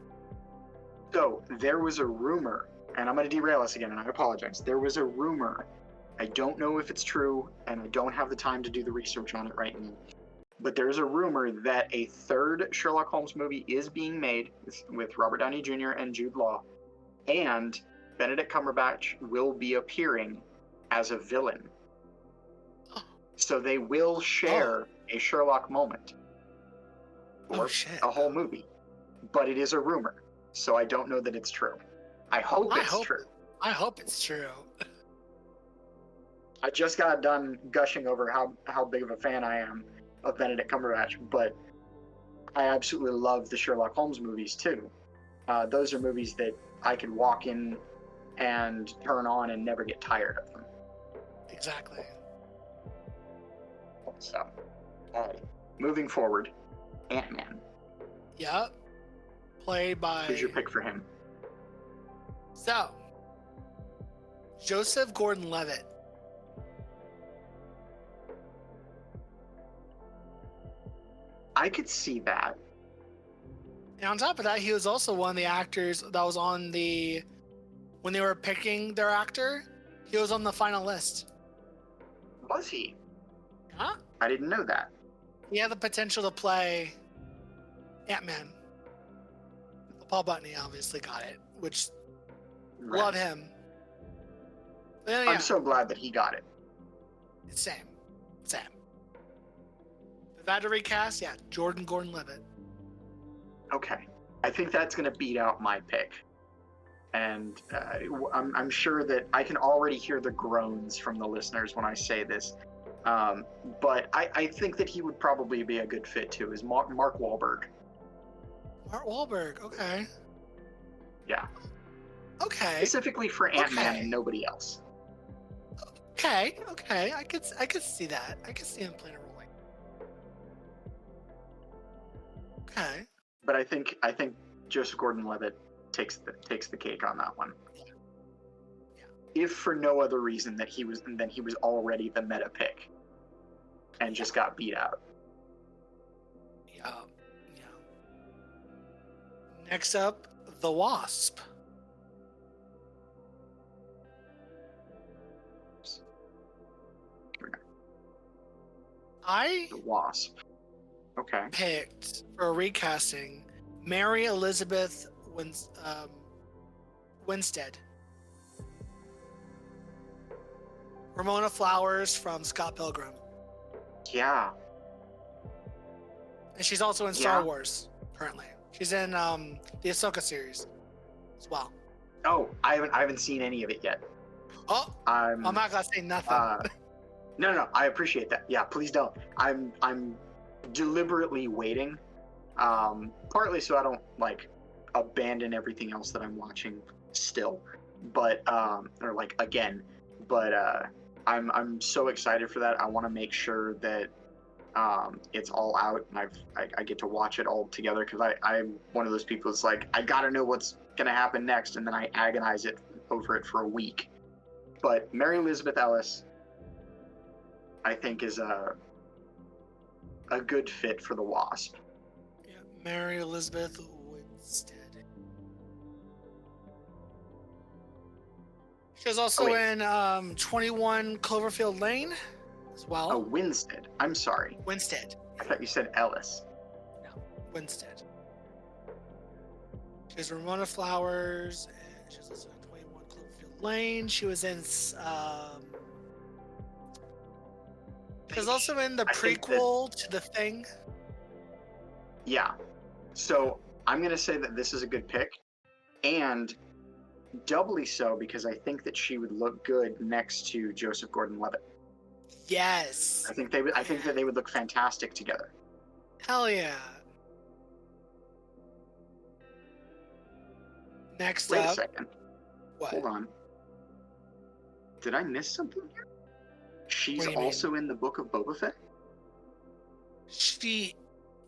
So there was a rumor, and I'm going to derail us again, and I apologize. There was a rumor. I don't know if it's true, and I don't have the time to do the research on it right now. But there's a rumor that a 3rd Sherlock Holmes movie is being made with Robert Downey Jr. and Jude Law, and Benedict Cumberbatch will be appearing as a villain. So they will share a Sherlock moment or a whole movie, but it is a rumor, so I don't know that it's true. I hope it's true. I hope it's true. I just got done gushing over how big of a fan I am of Benedict Cumberbatch, but I absolutely love the Sherlock Holmes movies too. Those are movies that I could walk in and turn on and never get tired of them. Exactly. So, moving forward, Ant-Man. Yep. Played by... Who's your pick for him? So, Joseph Gordon-Levitt. I could see that. And on top of that, he was also one of the actors that was on the when they were picking their actor. He was on the final list. Was he? Huh? I didn't know that. He had the potential to play Ant-Man. Paul Bettany obviously got it, which Right. love him. But then, yeah, I'm so glad that he got it. same. If I had to recast, yeah, Jordan Gordon-Levitt. Okay. I think that's going to beat out my pick. And I'm sure that I can already hear the groans from the listeners when I say this. But I think that he would probably be a good fit too, is Mark Wahlberg. Mark Wahlberg, okay. Yeah. Okay. Specifically for Ant-Man Okay. and nobody else. Okay. I could see that. I could see him playing a role like that. Okay. But I think Joseph Gordon-Levitt takes the cake on that one. Yeah. If for no other reason that he was already the meta pick and just got beat out. Yeah. Next up, The Wasp. I The Wasp. Okay. picked for a recasting Mary Elizabeth Winstead. Ramona Flowers from Scott Pilgrim. Yeah. And she's also in Star Yeah. Wars currently. She's in the Ahsoka series as well. Oh, I haven't seen any of it yet. Oh, I'm not gonna say nothing. No, I appreciate that. Yeah, please don't. I'm deliberately waiting, partly so I don't like abandon everything else that I'm watching still, but or like again, but I'm so excited for that. I want to make sure that it's all out and I get to watch it all together because I'm one of those people that's like I gotta know what's gonna happen next and then I agonize over it for a week. But Mary Elizabeth Ellis, I think, is a good fit for the Wasp. Yeah, Mary Elizabeth Winstead. She was also in 21 Cloverfield Lane as well. Oh, Winstead. I'm sorry. Winstead. I thought you said Ellis. No, Winstead. She was Ramona Flowers, and she was also in 21 Cloverfield Lane. She was in. She was also in the I think prequel to The Thing. Yeah. So I'm going to say that this is a good pick. And doubly so because I think that she would look good next to Joseph Gordon-Levitt. Yes. I think that they would look fantastic together. Hell yeah. Next Wait up. a second. What? Hold on. Did I miss something here? She's What do you also in the Book of Boba Fett? She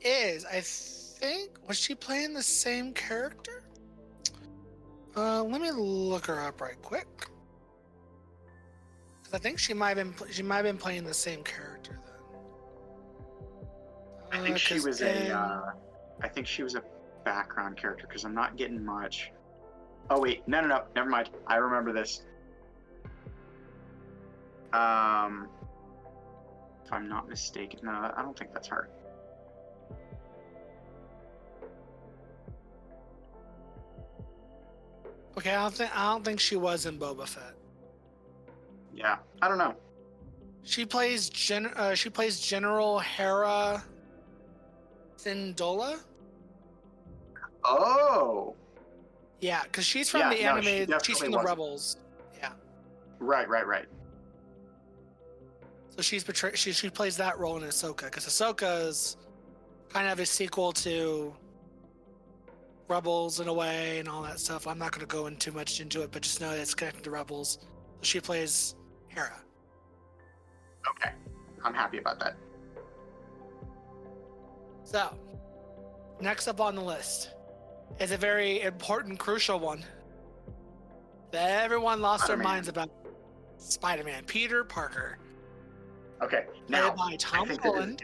is. I think. Was she playing the same character? Let me look her up right quick. 'Cause I think she might have been playing the same character then. I think she 'Cause was in- I think she was a background character because I'm not getting much. Oh wait, no, never mind. I remember this. If I'm not mistaken, no, I don't think that's her. Okay, I don't think she was in Boba Fett. Yeah, I don't know. She plays General Hera Syndulla. Oh, Yeah, because she's from Yeah, the no, she animated. definitely She's from the wasn't. Rebels. Yeah, right. so she plays that role in Ahsoka because Ahsoka is kind of a sequel to Rebels in a way and all that stuff. I'm not going to go in too much into it, but just know that it's connected to Rebels. So she plays Hera. Okay, I'm happy about that. So, next up on the list is a very important, crucial one that everyone lost their Spider-Man. minds about. Spider-Man, Peter Parker, Okay, played now by I Tom think that Holland.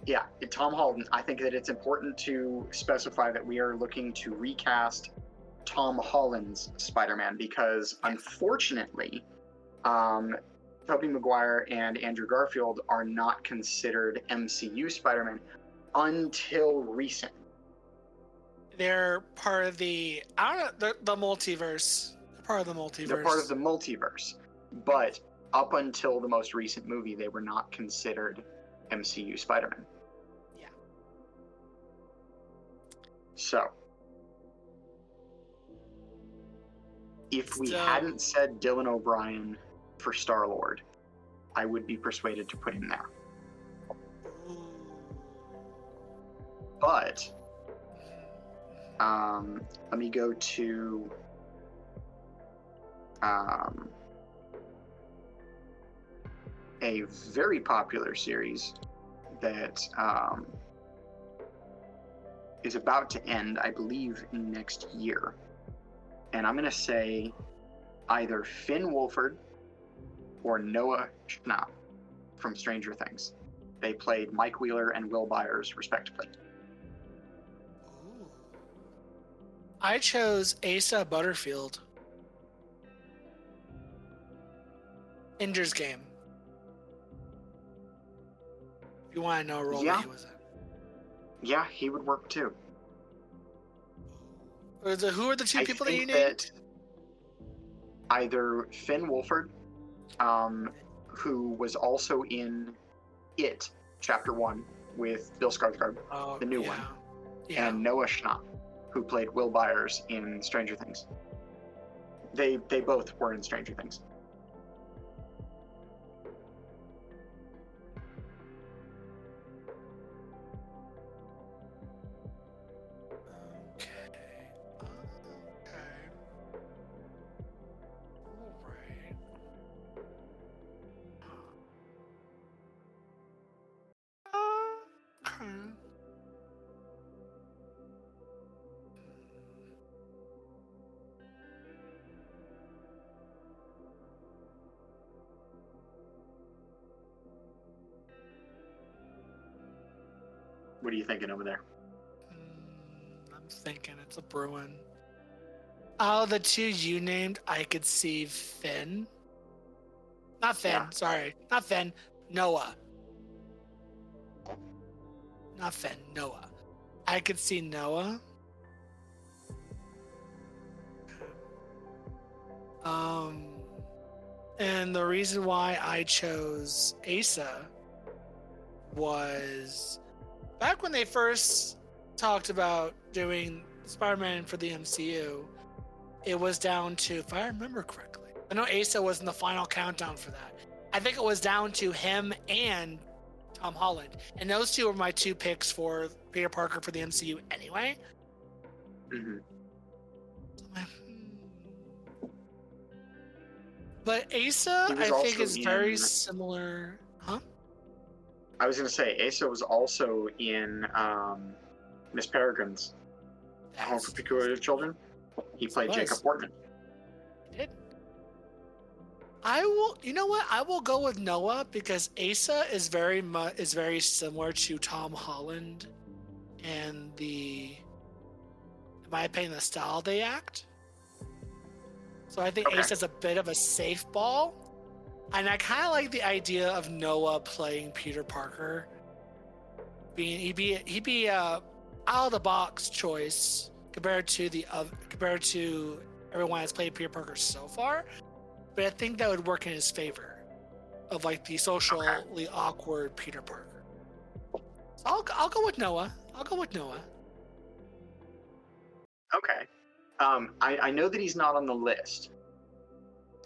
Yeah, Tom Holland. I think that it's important to specify that we are looking to recast Tom Holland's Spider-Man because, unfortunately, Tobey Maguire and Andrew Garfield are not considered MCU Spider-Man until recent. They're part of the the multiverse. They're part of the multiverse. They're part of the multiverse, but up until the most recent movie, they were not considered MCU Spider-Man. Yeah. So, if we hadn't said Dylan O'Brien for Star-Lord, I would be persuaded to put him there. But let me go to a very popular series that is about to end, I believe, next year. And I'm going to say either Finn Wolfhard or Noah Schnapp from Stranger Things. They played Mike Wheeler and Will Byers, respectively. Ooh. I chose Asa Butterfield. Ender's Game. If you want to know a role that he was in. Yeah, he would work too. Who are the two people that you named? That either Finn Wolfhard, who was also in It, Chapter 1, with Bill Skarsgård, the new one, and Noah Schnapp, who played Will Byers in Stranger Things. They both were in Stranger Things. What are you thinking over there? I'm thinking it's a Bruin. Oh, the two you named, I could see Finn. Not Finn, sorry. Not Finn. Noah. Not Finn, Noah. I could see Noah. And the reason why I chose Asa was back when they first talked about doing Spider-Man for the MCU, it was down to, if I remember correctly, I know Asa was in the final countdown for that. I think it was down to him and Tom Holland. And those two were my two picks for Peter Parker for the MCU anyway. Mm-hmm. But Asa, I think, is very similar. Huh? I was going to say, Asa was also in Miss Peregrine's Home for Peculiar Children. He played Jacob Portman. He did. I will. You know what? I will go with Noah because Asa is very similar to Tom Holland, and in my opinion, the style they act. So I think Asa's a bit of a safe ball, and I kind of like the idea of Noah playing Peter Parker. He'd be a out of the box choice compared to everyone that's played Peter Parker so far. But I think that would work in his favor, of like the socially awkward Peter Parker. So I'll go with Noah. Okay. I know that he's not on the list,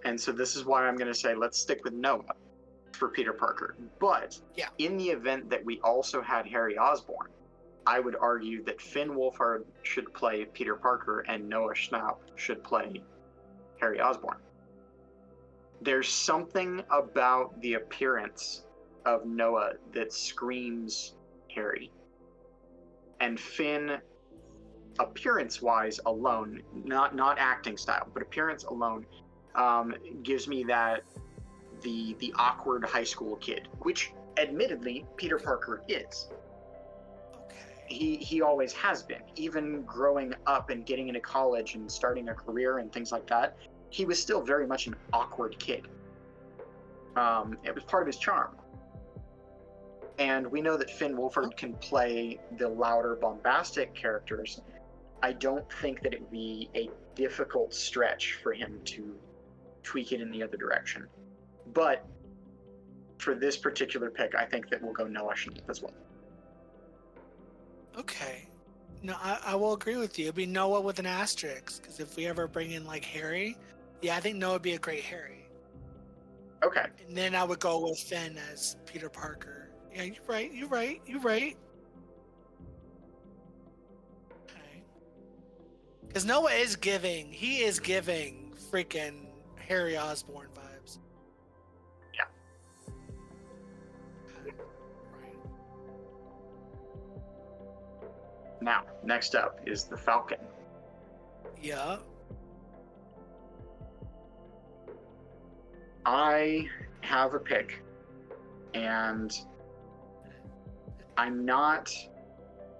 and so this is why I'm going to say let's stick with Noah for Peter Parker. But in the event that we also had Harry Osborn, I would argue that Finn Wolfhard should play Peter Parker and Noah Schnapp should play Harry Osborn. There's something about the appearance of Noah that screams Harry. And Finn, appearance-wise alone, not acting style, but appearance alone, gives me that the awkward high school kid, which admittedly Peter Parker is. he always has been. Even growing up and getting into college and starting a career and things like that, he was still very much an awkward kid. It was part of his charm. And we know that Finn Wolfhard can play the louder, bombastic characters. I don't think that it would be a difficult stretch for him to tweak it in the other direction. But for this particular pick, I think that we'll go Noah Schnapp as well. Okay. No, I will agree with you. It'd be Noah with an asterisk, because if we ever bring in like Harry, yeah, I think Noah would be a great Harry. Okay. And then I would go with Finn as Peter Parker. Yeah, you're right. Okay. Because Noah is giving freaking Harry Osborn vibes. Yeah. Okay. Right. Now, next up is the Falcon. Yeah. I have a pick, and I'm not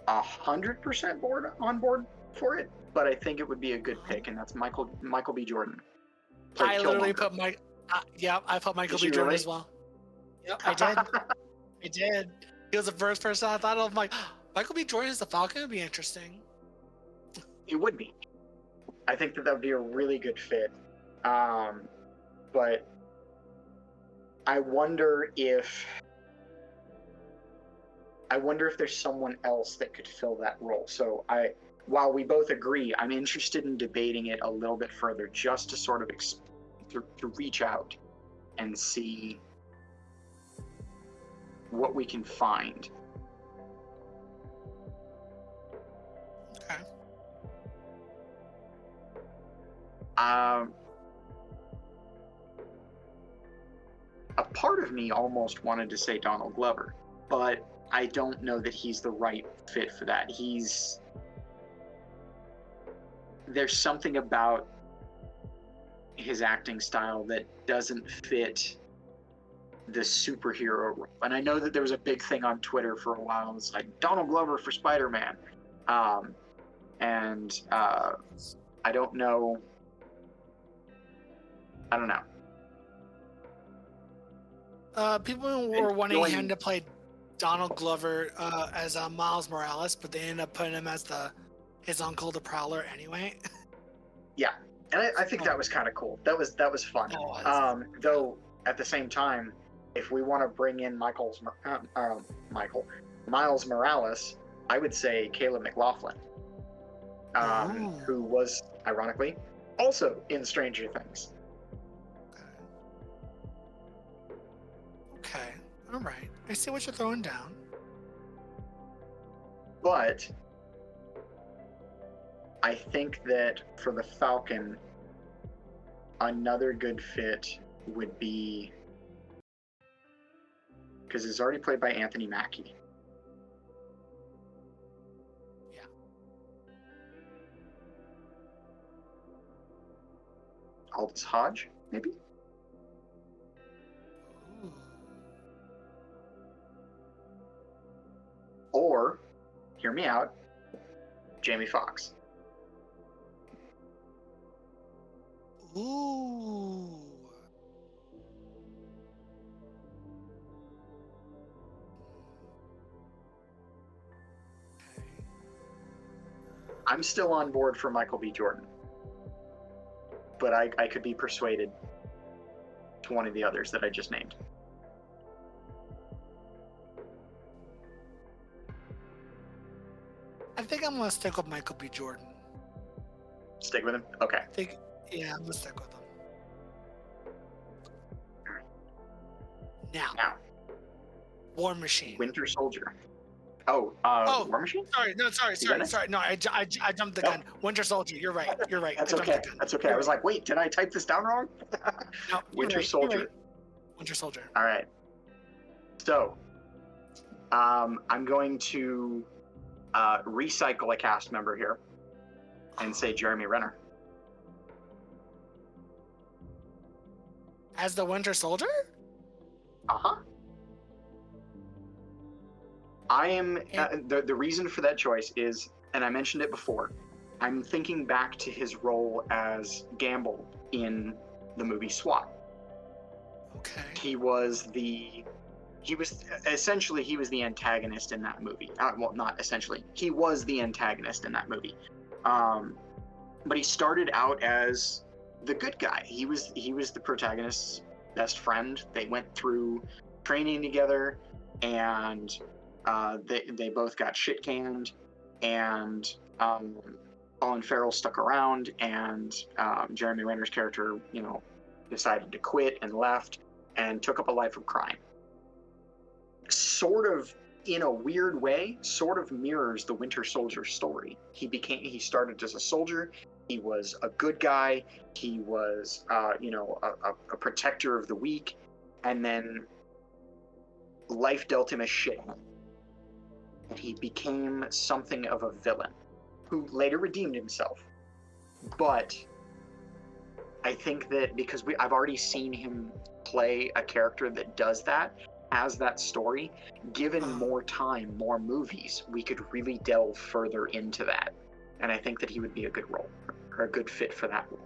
100% on board for it, but I think it would be a good pick, and that's Michael B. Jordan. I literally put I put Michael B. Jordan as well. Yep, I did. I did. He was the first person I thought of. I'm like, Michael B. Jordan as the Falcon would be interesting. It would be. I think that would be a really good fit. But I wonder if there's someone else that could fill that role. So while we both agree, I'm interested in debating it a little bit further, just to sort of to reach out and see what we can find. Okay. A part of me almost wanted to say Donald Glover, but I don't know that he's the right fit for that. There's something about his acting style that doesn't fit the superhero role. And I know that there was a big thing on Twitter for a while. It's like Donald Glover for Spider-Man. I don't know. People were wanting him to play Donald Glover as Miles Morales, but they ended up putting him as his uncle, the Prowler, anyway. Yeah, and I think that was kind of cool. That was fun. Though at the same time, if we want to bring in Miles Morales, I would say Caleb McLaughlin, who was ironically also in Stranger Things. Okay, all right. I see what you're throwing down. But I think that for the Falcon, another good fit would be, because it's already played by Anthony Mackie. Yeah. Aldous Hodge, maybe? Ooh. Or, hear me out, Jamie Foxx. Ooh. Okay. I'm still on board for Michael B. Jordan, but I could be persuaded to one of the others that I just named. I think I'm gonna stick with Michael B. Jordan. Stick with him? Okay. I'm gonna stick with him. Alright. Now, War Machine. Winter Soldier. War Machine? Sorry. No, I jumped the gun. Winter Soldier. You're right. That's okay. I was like, wait, did I type this down wrong? No, Winter Soldier. Right. Winter Soldier. All right. So, I'm going to recycle a cast member here and say Jeremy Renner. As the Winter Soldier? Uh-huh. I am the reason for that choice is, and I mentioned it before, I'm thinking back to his role as Gamble in the movie SWAT. Okay. He was essentially he was the antagonist in that movie. Well, not essentially. He was the antagonist in that movie. But he started out as the good guy. He was the protagonist's best friend. They went through training together, and they both got shit canned, and Colin Farrell stuck around, and Jeremy Renner's character, decided to quit and left and took up a life of crime. Sort of, in a weird way, sort of mirrors the Winter Soldier story. He started as a soldier. He was a good guy. He was, a protector of the weak, and then life dealt him a shit hand, and he became something of a villain, who later redeemed himself. But I think that because I've already seen him play a character that does that, has that story, given more time, more movies, we could really delve further into that. And I think that he would be a good role, or a good fit for that role.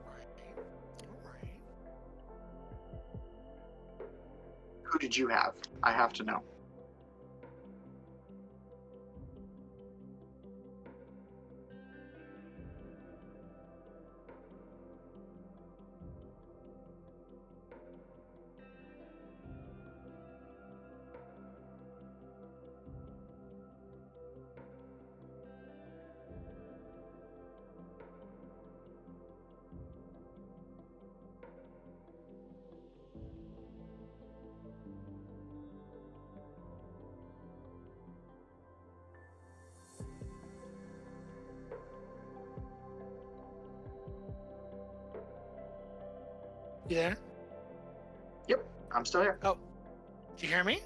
Alright. Who did you have? I have to know. You there? Yep, I'm still here. Oh, did you hear me?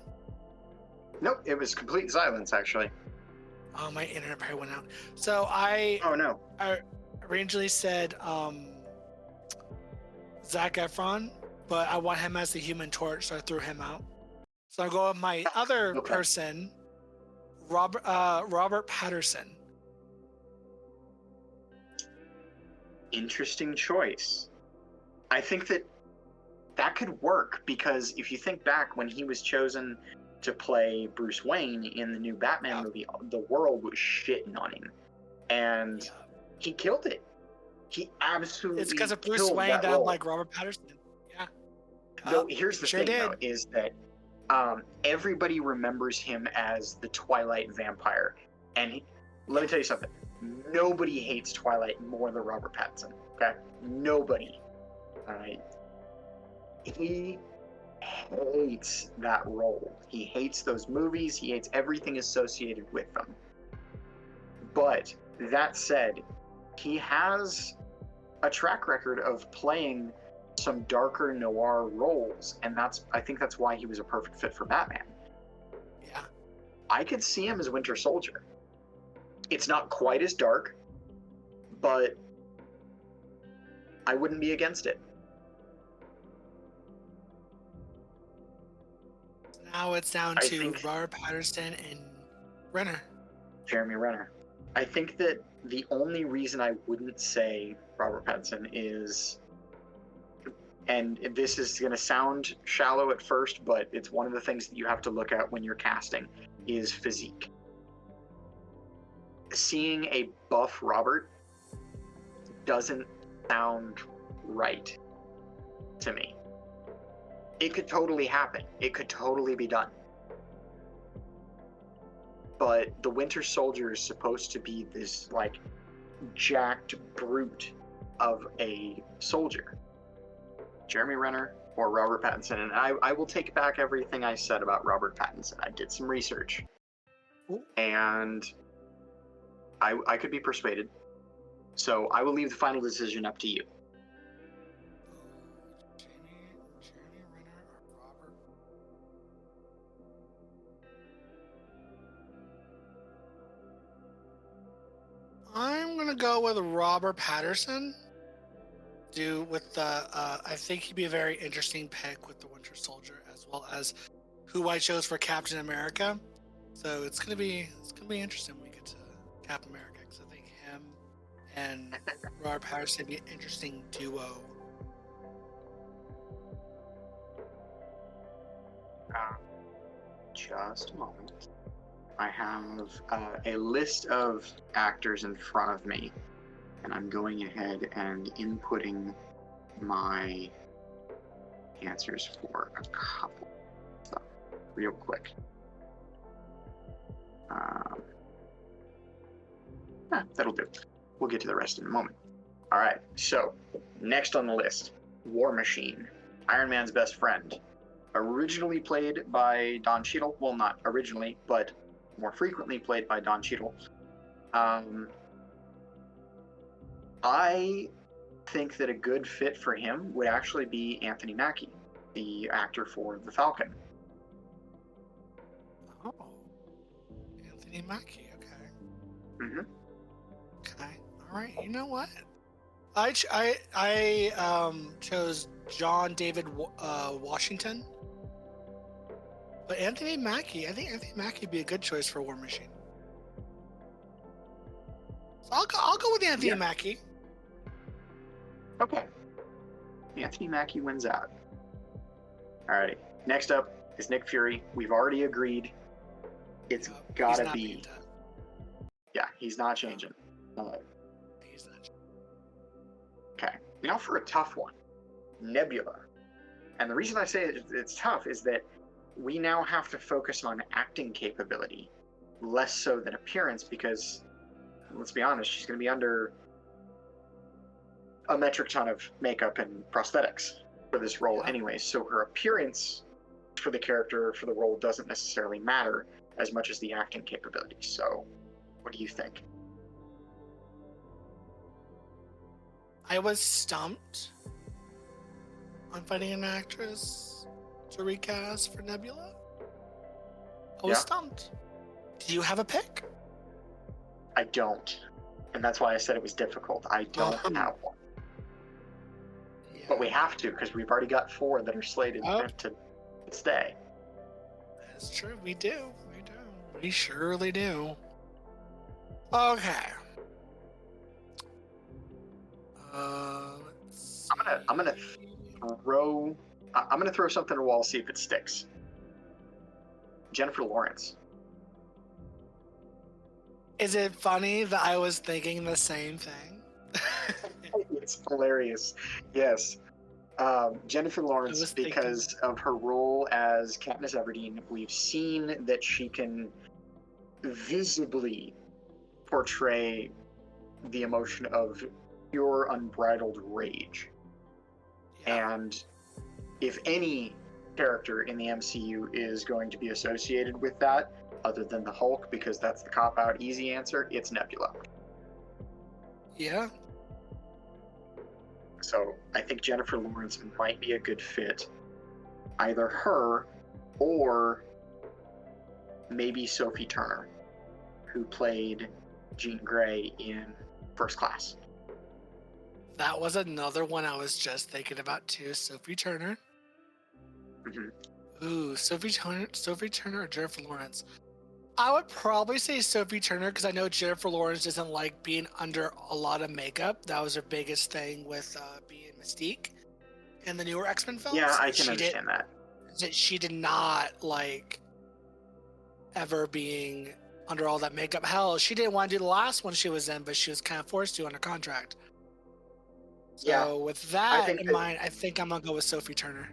Nope, it was complete silence, actually. Oh, my internet probably went out. So I Oh, no. originally said Zac Efron, but I want him as the Human Torch, so I threw him out. So I go with my other person, Robert Patterson. Interesting choice. I think that could work, because if you think back when he was chosen to play Bruce Wayne in the new Batman movie, the world was shitting on him, and he killed it. He absolutely It's because of Bruce Wayne that I'm like Robert Patterson. Yeah. Though here's the thing, though, is that everybody remembers him as the Twilight vampire, and let me tell you something. Nobody hates Twilight more than Robert Pattinson. Okay, nobody. All right. He hates that role. He hates those movies. He hates everything associated with them. But that said, he has a track record of playing some darker noir roles, and I think that's why he was a perfect fit for Batman. Yeah. I could see him as Winter Soldier. It's not quite as dark, but I wouldn't be against it. Now it's down to Robert Patterson and Renner. Jeremy Renner. I think that the only reason I wouldn't say Robert Pattinson is, and this is going to sound shallow at first, but it's one of the things that you have to look at when you're casting, is physique. Seeing a buff Robert doesn't sound right to me. It could totally happen. It could totally be done. But the Winter Soldier is supposed to be this, like, jacked brute of a soldier. Jeremy Renner or Robert Pattinson. And I will take back everything I said about Robert Pattinson. I did some research. Ooh. And I could be persuaded. So I will leave the final decision up to you. Jeremy Renner or Robert? I'm gonna go with Robert Patterson. do with the. I think he'd be a very interesting pick with the Winter Soldier, as well as who I chose for Captain America. So it's gonna be interesting when we get to Captain America, because I think him and Robert Pattinson would be an interesting duo. Just a moment. I have a list of actors in front of me, and I'm going ahead and inputting my answers for a couple. So, real quick. That'll do. We'll get to the rest in a moment. All right, so next on the list, War Machine, Iron Man's best friend. Originally played by Don Cheadle. Well, not originally, but more frequently played by Don Cheadle. I think that a good fit for him would actually be Anthony Mackie, the actor for The Falcon. Oh, Anthony Mackie. Okay. Mm-hmm. Okay. All right. You know what? I chose John David Washington. But Anthony Mackie, I think Anthony Mackie would be a good choice for War Machine. So I'll go with Anthony Mackie. Okay. Anthony Mackie wins out. Alrighty. Next up is Nick Fury. We've already agreed. It's gotta be. Yeah, he's not changing. He's not. Okay. Now for a tough one, Nebula. And the reason I say it's tough is that we now have to focus on acting capability, less so than appearance, because, let's be honest, she's going to be under a metric ton of makeup and prosthetics for this role anyway, so her appearance for the character, for the role, doesn't necessarily matter as much as the acting capability. So, what do you think? I was stumped on finding an actress to recast for Nebula. I was stumped. Do you have a pick? I don't. And that's why I said it was difficult. I don't have one. Yeah. But we have to, because we've already got 4 that are slated to stay. That's true. We do. We surely do. Okay. I'm gonna throw something at the wall, see if it sticks. Jennifer Lawrence. Is it funny that I was thinking the same thing? It's hilarious. Yes. Jennifer Lawrence, because of her role as Katniss Everdeen, we've seen that she can visibly portray the emotion of pure, unbridled rage. Yeah. And if any character in the MCU is going to be associated with that, other than the Hulk, because that's the cop-out easy answer, it's Nebula. Yeah. So I think Jennifer Lawrence might be a good fit. Either her or maybe Sophie Turner, who played Jean Grey in First Class. That was another one I was just thinking about too. Sophie Turner. Mm-hmm. Ooh, Sophie Turner or Jennifer Lawrence? I would probably say Sophie Turner, because I know Jennifer Lawrence doesn't like being under a lot of makeup. That was her biggest thing with being Mystique in the newer X-Men films. Yeah, I can understand that. She did not like ever being under all that makeup. Hell, she didn't want to do the last one she was in, but she was kind of forced to under contract. So with that in mind, I think I'm going to go with Sophie Turner.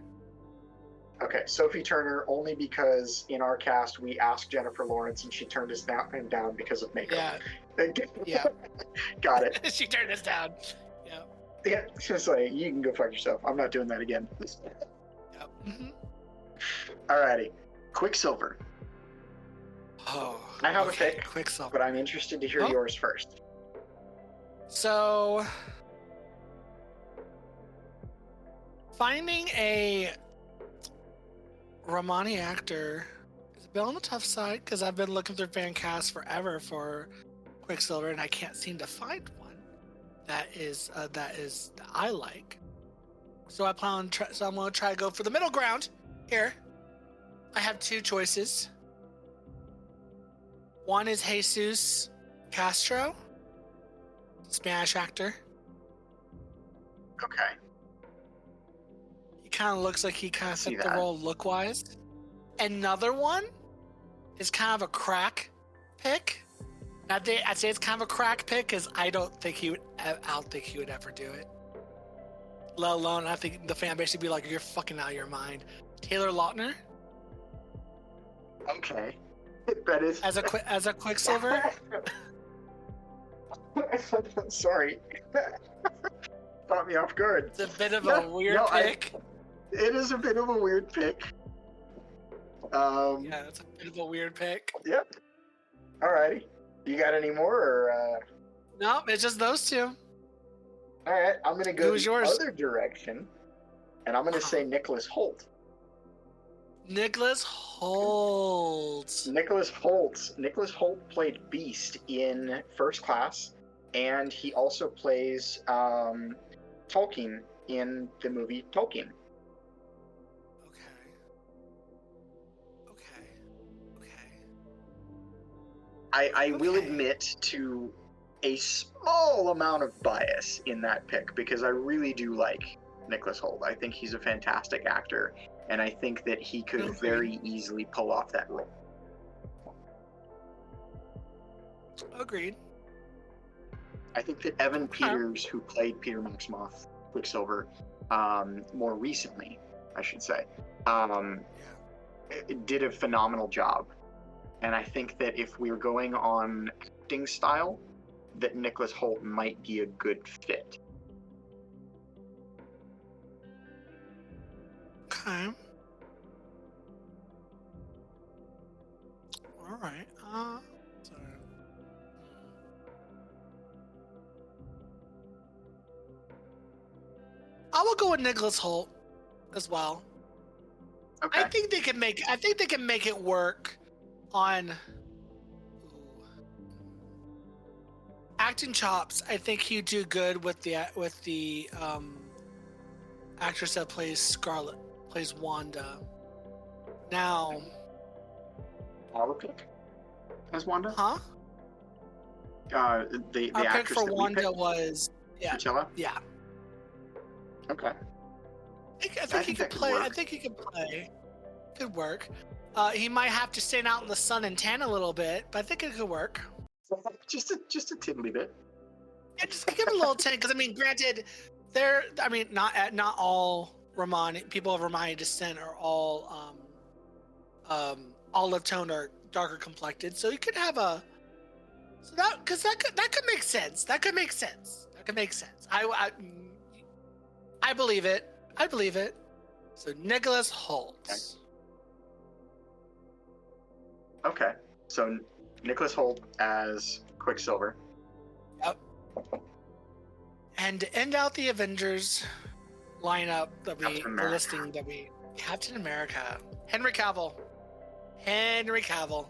Okay, Sophie Turner, only because in our cast we asked Jennifer Lawrence and she turned us down because of makeup. Yeah. Got it. She turned us down. Yeah. Yeah, just like, you can go fuck yourself. I'm not doing that again. Yep. Mm-hmm. Alrighty. Quicksilver. Oh, I have a pick, Quicksilver, but I'm interested to hear yours first. So, finding a Romani actor is a bit on the tough side, because I've been looking through fan casts forever for Quicksilver and I can't seem to find one. that I like. So I'm going to try to go for the middle ground here. I have two choices. One is Jesus Castro, Spanish actor. Okay. He kind of looks like he kind of See fit the that. role look-wise. Another one is kind of a crack pick. I'd say it's kind of a crack pick because I don't think he would ever do it. Let alone, I think the fan base would be like, "You're fucking out of your mind." Taylor Lautner Okay. That is. as a Quicksilver. Sorry. Caught me off guard. It's a bit of a weird pick. It is a bit of a weird pick. Yeah, it's a bit of a weird pick. Yep. Alrighty. You got any more? Or, No, it's just those two. All right, I'm gonna go Who's the yours? other direction, and I'm gonna say Nicholas Hoult. Nicholas Hoult. Nicholas Hoult played Beast in First Class, and he also plays Tolkien in the movie Tolkien. Okay. I will Okay. admit to a small amount of bias in that pick because I really do like Nicholas Hoult. I think he's a fantastic actor, and I think that he could Agreed. very easily pull off that role. Agreed. I think that Evan Peters, who played Peter Maximoff Quicksilver, more recently, I should say, did a phenomenal job. And I think that if we're going on acting style, that Nicholas Hoult might be a good fit. Okay. All right. Sorry. I will go with Nicholas Hoult as well. Okay. I think they can make it work on acting chops. I think he'd do good with the actress that plays Wanda. Now, Our pick as Wanda? huh? The Our pick actress for that we Wanda picked, was Coachella? yeah. Okay. I think he could that could play. I work. think he could play. Could work. He might have to stand out in the sun and tan a little bit, but I think it could work. Just a tiddly bit. Yeah, just give him a little tan, because I mean, granted, not all Romani people of Romani descent are all olive toned or darker complected, so you could have that could make sense. That could make sense. I believe it. So Nicholas Hoult. Okay. So Nicholas Hoult as Quicksilver. Yep. And to end out the Avengers lineup Captain America, Henry Cavill.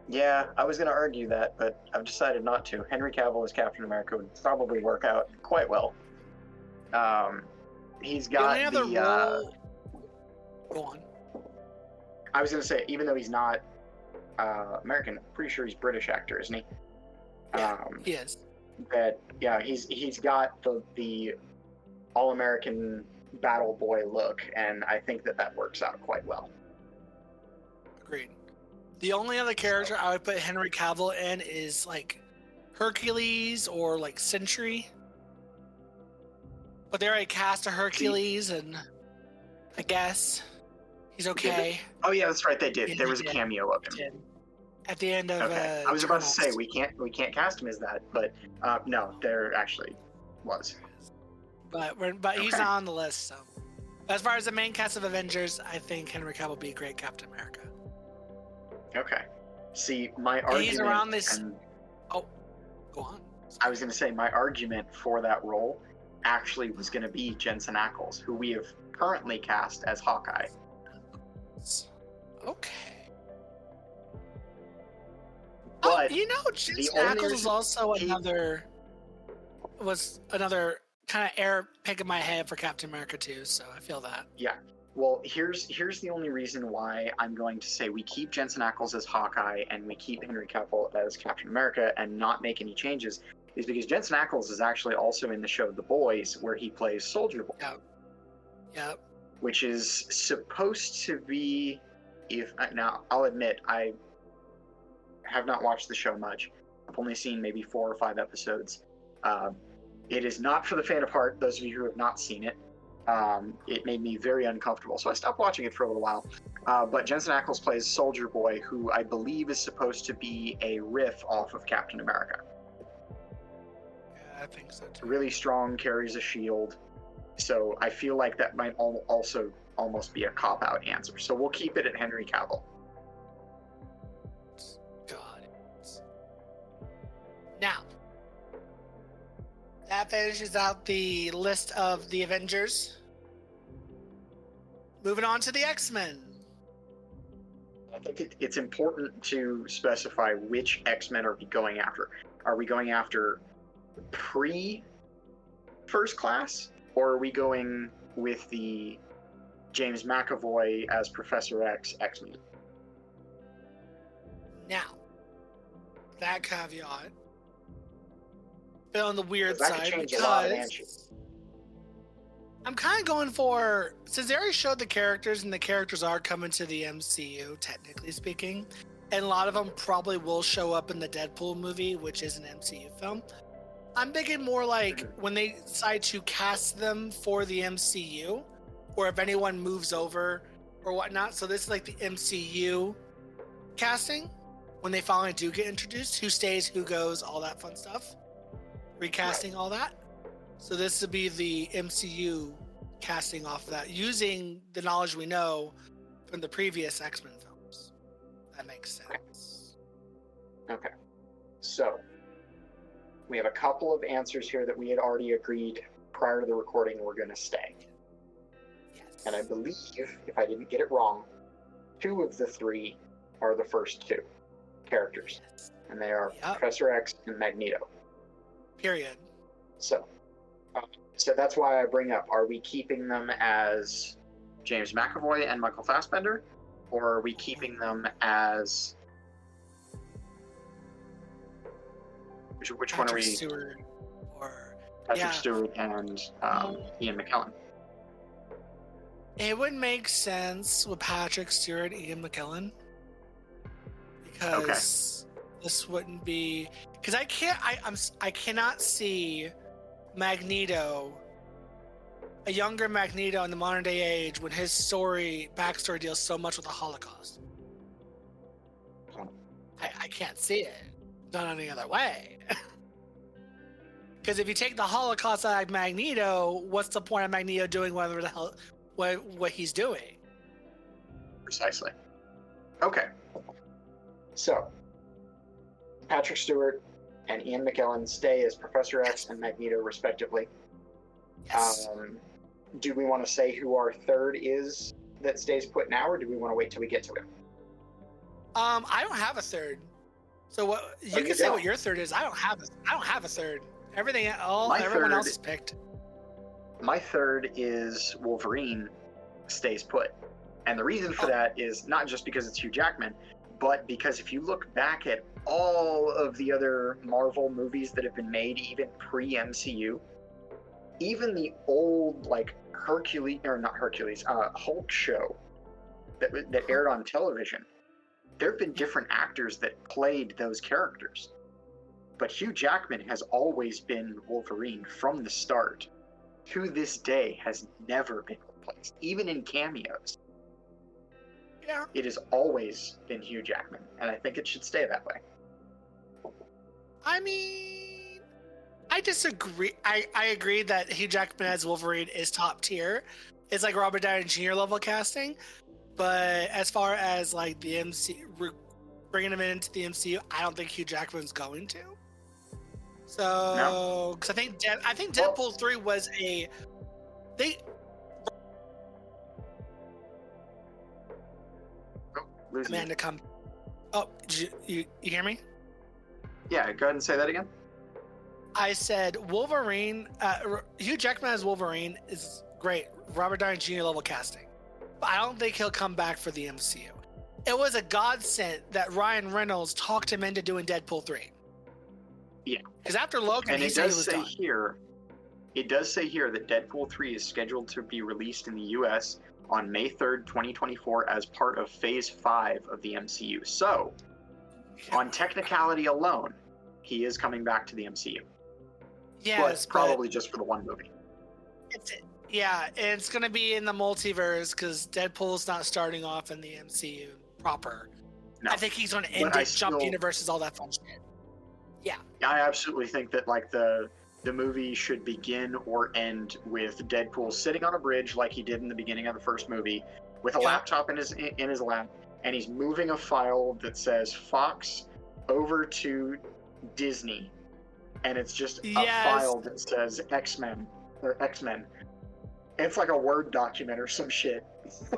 Yeah, I was going to argue that, but I've decided not to. Henry Cavill as Captain America would probably work out quite well. He's got role. Go on. I was going to say, even though he's not American, I'm pretty sure he's British actor, isn't he? Yeah, he is. That he's got the all-American battle boy look, and I think that works out quite well. Agreed. The only other character I would put Henry Cavill in is like Hercules or like Sentry. But they already cast a Hercules, and I guess he's okay. Oh yeah, that's right. They did. Yeah, There they was a did. cameo of him. At the end of Okay. I was about to say Eternals. we can't cast him as that, but no, there actually was. But he's Okay. not on the list. So, as far as the main cast of Avengers, I think Henry Cavill would be a great Captain America. Okay. See, my argument. He's around this. and Oh, go on. I was going to say my argument for that role actually was going to be Jensen Ackles, who we have currently cast as Hawkeye. Okay. But Jensen the only Ackles is reason also he- another. was another kind of air pick in my head for Captain America too. So I feel that. Yeah. Well, here's the only reason why I'm going to say we keep Jensen Ackles as Hawkeye and we keep Henry Cavill as Captain America and not make any changes is because Jensen Ackles is actually also in the show The Boys, where he plays Soldier Boy. Yep. Which is supposed to be, now I'll admit I have not watched the show much. I've only seen maybe 4 or 5 episodes. It is not for the faint of heart. Those of you who have not seen it, it made me very uncomfortable, so I stopped watching it for a little while. But Jensen Ackles plays Soldier Boy, who I believe is supposed to be a riff off of Captain America. Yeah, I think so too. Really strong, carries a shield. So I feel like that might also almost be a cop-out answer. So we'll keep it at Henry Cavill. God. Now, that finishes out the list of the Avengers. Moving on to the X-Men. I think it's important to specify which X-Men are we going after. Are we going after pre-First Class? Or are we going with the James McAvoy as Professor X X-Men? Now, that caveat, bit on the weird That side could change a lot of because answers. I'm kind of going for, since they already showed the characters and the characters are coming to the MCU, technically speaking, and a lot of them probably will show up in the Deadpool movie, which is an MCU film. I'm thinking more like when they decide to cast them for the MCU, or if anyone moves over or whatnot. So this is like the MCU casting when they finally do get introduced, who stays, who goes, all that fun stuff, recasting all that. So this would be the MCU casting off of that, using the knowledge we know from the previous X-Men films. That makes sense. Okay. So we have a couple of answers here that we had already agreed prior to the recording were going to stay. Yes. And I believe, if I didn't get it wrong, 2 of the 3 are the first 2 characters. Yes. And they are Yep. Professor X and Magneto. Period. So that's why I bring up, are we keeping them as James McAvoy and Michael Fassbender? Or are we keeping them as... Which one are Patrick we? Stewart or Patrick Stewart and Ian McKellen. it would make sense with Patrick Stewart, Ian McKellen, because this wouldn't be, because I cannot see Magneto, a younger Magneto in the modern day age, when his backstory deals so much with the Holocaust. I can't see it done any other way. Because if you take the Holocaust out of Magneto, what's the point of Magneto doing whatever the hell what he's doing? Precisely. Okay. So, Patrick Stewart and Ian McKellen stay as Professor X and Magneto, respectively. Yes. Do we want to say who our third is that stays put now, or do we want to wait till we get to him? I don't have a third. So what you can say what your third is. I don't have a third. Everyone else is picked. My third is Wolverine stays put. And the reason for that is not just because it's Hugh Jackman, but because if you look back at all of the other Marvel movies that have been made, even pre-MCU, even the old Hulk show that aired on television, there have been different actors that played those characters. But Hugh Jackman has always been Wolverine from the start. To this day, has never been replaced, even in cameos. Yeah. It has always been Hugh Jackman, and I think it should stay that way. I mean, I disagree. I agree that Hugh Jackman as Wolverine is top tier. It's like Robert Downey Jr. level casting. But as far as like the bringing him into the MCU, I don't think Hugh Jackman's going to. So, because I think Deadpool 3 was Amanda come. Oh, you hear me? Yeah, go ahead and say that again. I said Wolverine. Hugh Jackman as Wolverine is great. Robert Downey Jr. level casting, but I don't think he'll come back for the MCU. It was a godsend that Ryan Reynolds talked him into doing Deadpool 3. Yeah. Because after Logan, And he it said he does was say done. here, it does say here that Deadpool 3 is scheduled to be released in the US on May 3rd, 2024 as part of Phase 5 of the MCU. So, on technicality alone, he is coming back to the MCU. Yes, but probably just for the one movie. Yeah, it's going to be in the multiverse because Deadpool's not starting off in the MCU proper. No. I think he's going to end it, jump universes, all that fun shit. Yeah. I absolutely think that like the movie should begin or end with Deadpool sitting on a bridge like he did in the beginning of the first movie with a laptop in his lap, and he's moving a file that says Fox over to Disney, and it's just a file that says X-Men or X-Men. It's like a Word document or some shit.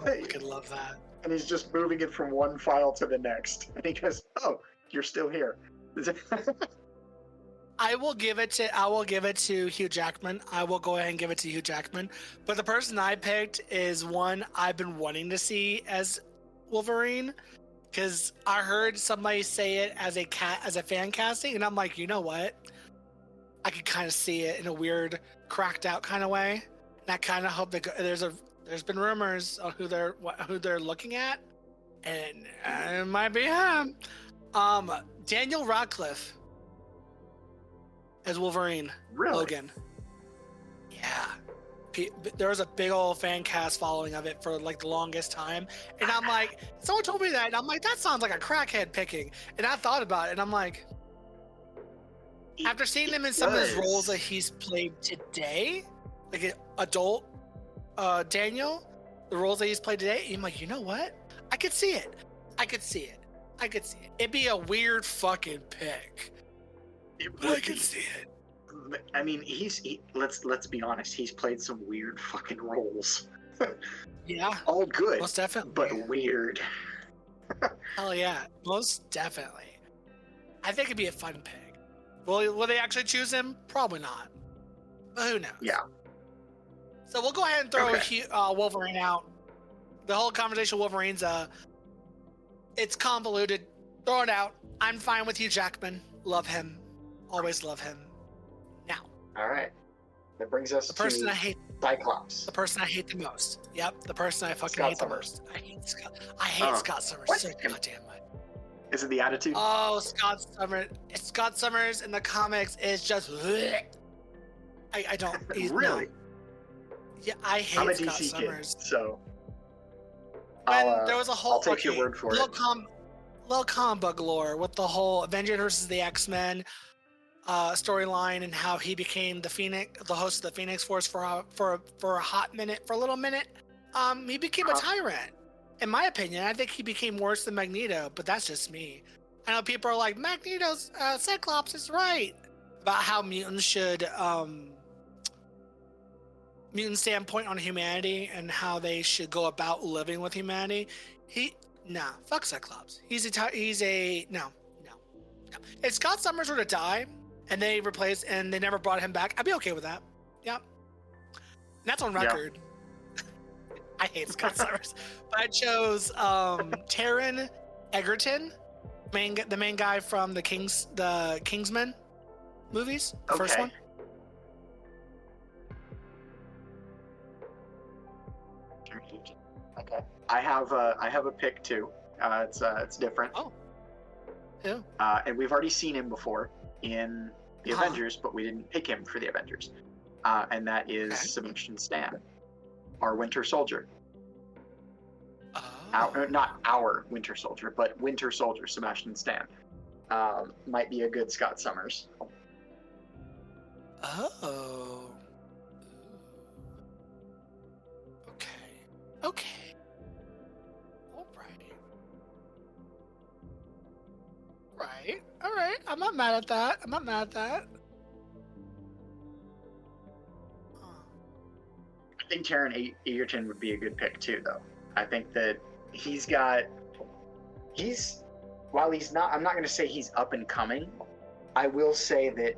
I could love that. And he's just moving it from one file to the next, and he goes, "Oh, you're still here." I will give it to Hugh Jackman. I will go ahead and give it to Hugh Jackman. But the person I picked is one I've been wanting to see as Wolverine, because I heard somebody say it as a fan casting, and I'm like, you know what? I could kind of see it in a weird, cracked out kind of way. And I kind of hope that there's been rumors on who they're looking at, and it might be him. Daniel Radcliffe as Wolverine. Really? Logan. Yeah. There was a big old fan cast following of it for like the longest time. And I'm like, someone told me that, and I'm like, that sounds like a crackhead picking. And I thought about it, and I'm like, after seeing him in some of his roles that he's played today, like an adult Daniel, the roles that he's played today, I'm like, you know what? I could see it. It'd be a weird fucking pick. I can see it. I mean, let's be honest. He's played some weird fucking roles. Yeah. All good. Most definitely. But weird. Hell yeah. Most definitely. I think it'd be a fun pick. Will they actually choose him? Probably not. But who knows? Yeah. So we'll go ahead and throw Wolverine out. The whole conversation with Wolverine's it's convoluted. Throw it out. I'm fine with Hugh Jackman. Love him. Always love him. Now. All right. That brings us to I hate. Cyclops. The person I hate the most. Yep. The person I fucking hate the most. I hate Scott Summers so goddamn much. Is it the attitude? Oh, Scott Summers. Scott Summers in the comics is just. I don't. Really? No. Yeah, I hate I'm a Scott DC Summers. kid, so. There was a whole. I'll take your word for it. Little comic book lore with the whole Avengers versus the X-Men storyline, and how he became the host of the Phoenix Force for a little minute. He became a tyrant. In my opinion, I think he became worse than Magneto, but that's just me. I know people are like, Magneto's Cyclops is right about how mutants should mutant standpoint on humanity and how they should go about living with humanity. Fuck Cyclops. No. If Scott Summers were to die and they never brought him back, I'd be okay with that. Yep. And that's on record. Yeah. I hate Scott Summers. But I chose Taron Egerton, the main guy from the Kingsman movies, the first one. Okay. I have a pick too. It's different. Oh. Yeah. And we've already seen him before in the Avengers, but we didn't pick him for the Avengers. And that is Sebastian Stan, our Winter Soldier. Not our Winter Soldier, but Winter Soldier, Sebastian Stan. Might be a good Scott Summers. Oh. Okay. Right. All right. I'm not mad at that. I think Taron Egerton would be a good pick too, though. I think that while he's not, I'm not going to say he's up and coming. I will say that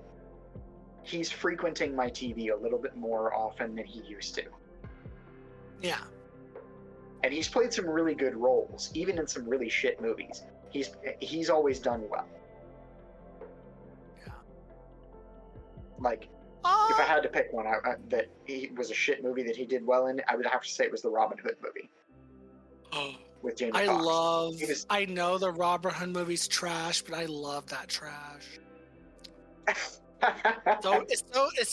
he's frequenting my TV a little bit more often than he used to. Yeah. And he's played some really good roles, even in some really shit movies. He's always done well. Yeah. Like, if I had to pick one that he was a shit movie that he did well in, I would have to say it was the Robin Hood movie with Jamie Foxx. I know the Robin Hood movie's trash, but I love that trash. It's so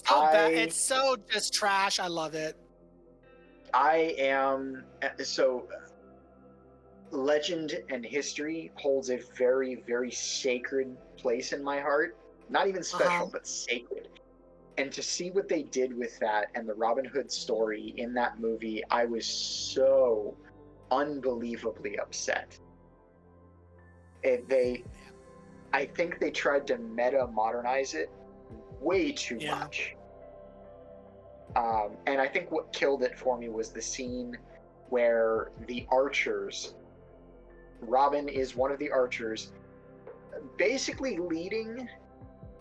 bad. It's so just trash. I love it. Legend and history holds a very, very sacred place in my heart. Not even special, but sacred. And to see what they did with that and the Robin Hood story in that movie, I was so unbelievably upset. I think they tried to meta modernize it way too much. And I think what killed it for me was the scene where the archers, Robin is one of the archers, basically leading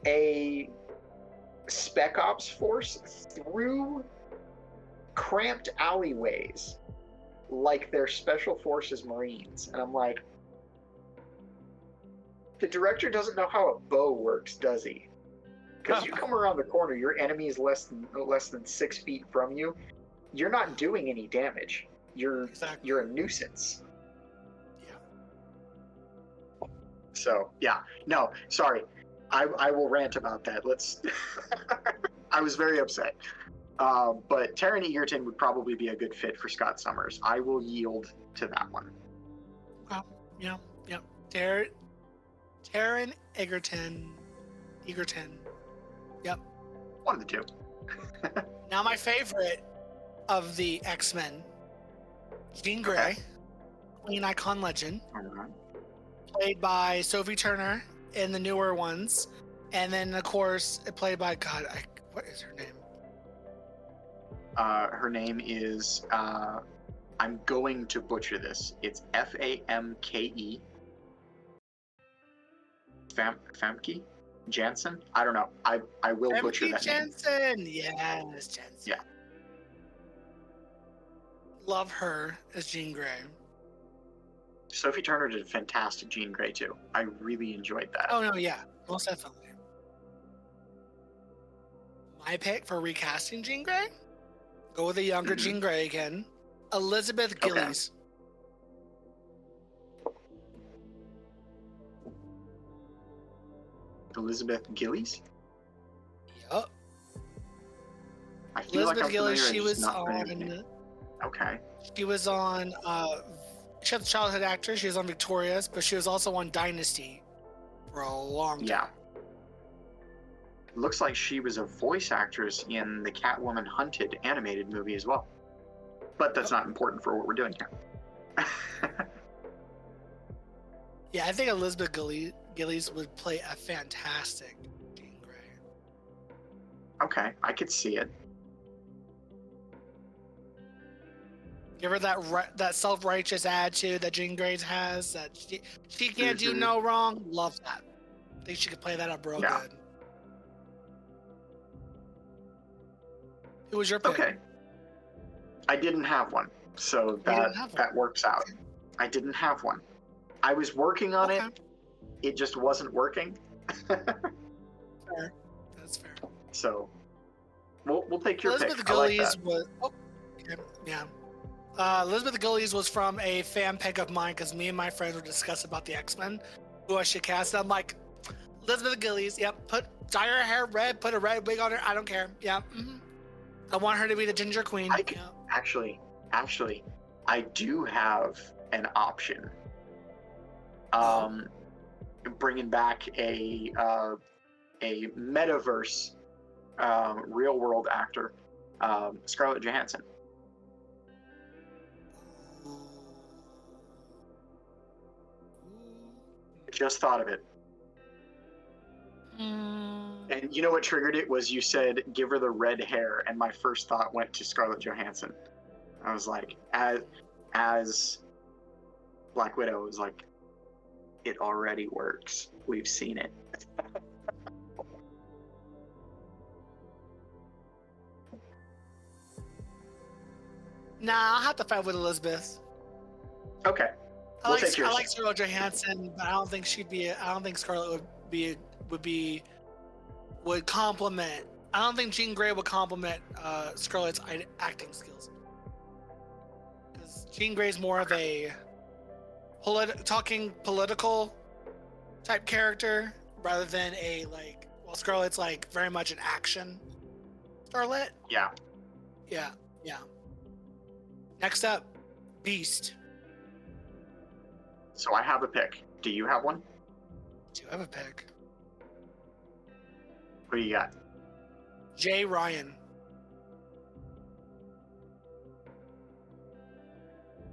a spec ops force through cramped alleyways like they're special forces Marines. And I'm like, the director doesn't know how a bow works, does he? Because you come around the corner, your enemy is less than 6 feet from you. You're not doing any damage. You're a nuisance. Yeah. So yeah, no, sorry. I will rant about that. Let's. I was very upset. But Taron Egerton would probably be a good fit for Scott Summers. I will yield to that one. Yeah. Taron Egerton. Yep. One of the two. Now my favorite of the X-Men, Jean Grey, Queen Icon Legend, played by Sophie Turner in the newer ones, and then of course played by what is her name? Her name is I'm going to butcher this. It's Famke. Famke Jansen? I don't know. I will butcher that Jansen. Yes, Jansen. Yeah. Love her as Jean Grey. Sophie Turner did a fantastic Jean Grey too. I really enjoyed that. Oh no, yeah, most definitely. My pick for recasting Jean Grey? Go with a younger Jean Grey again. Elizabeth Gillies. Elizabeth Gillies? Yup. I feel Elizabeth like I'm Gillies, familiar, she just was not on... familiar. Okay. She was on... She's a childhood actor. She was on Victorious, but she was also on Dynasty for a long time. Yeah. Looks like she was a voice actress in the Catwoman Hunted animated movie as well. But that's not important for what we're doing here. Yeah, I think Elizabeth Gillies would play a fantastic Jean Grey. Okay, I could see it. Give her that self-righteous attitude that Jean Grey has. That she can't do no wrong. Love that. I think she could play that up real good. Who was your pick? Okay. I didn't have one, so that works out. I didn't have one. I was working on it. It just wasn't working. Fair. That's fair. So we'll take your Elizabeth pick. Gillies was. Oh, yeah. Elizabeth Gillies was from a fan pick of mine because me and my friends were discussing about the X-Men, who I should cast. I'm like, Elizabeth Gillies. Yep. Dye her hair red. Put a red wig on her. I don't care. Yeah. Mm-hmm. I want her to be the Ginger Queen. Actually, I do have an option. Bringing back a metaverse real world actor, Scarlett Johansson. Just thought of it. And you know what triggered it was you said give her the red hair, and my first thought went to Scarlett Johansson. I was like, as Black Widow, was like, it already works. We've seen it. I'll have to fight with Elizabeth. Okay. I We'll like take yours. I like Scarlett Johansson, but I don't think Scarlett would complement. I don't think Jean Grey would complement Scarlett's acting skills. Because Jean Grey's more of a talking political type character rather than Scarlett's like very much an action Scarlett. Yeah. Yeah. Next up, Beast. So I have a pick. Do you have one? Do you have a pick? Who do you got? Jay Ryan.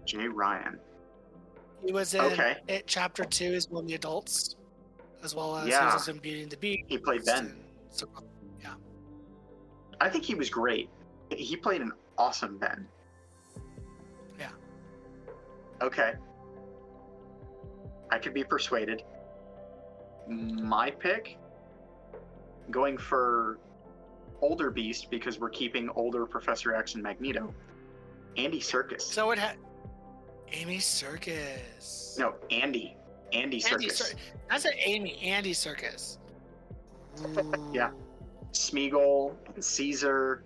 Jay Ryan. He was in Okay. It Chapter 2 is one of the adults, as well as he Yeah. was also in Beauty and the Beast. He played Ben. and so- yeah. I think he was great. He played an awesome Ben. Yeah. Okay. I could be persuaded. My pick, going for older Beast because we're keeping older Professor X and Magneto, Andy Serkis. So it had Amy Serkis. No, Andy. Andy Serkis. I said Amy. Andy Serkis. Yeah. Smeagol and Caesar.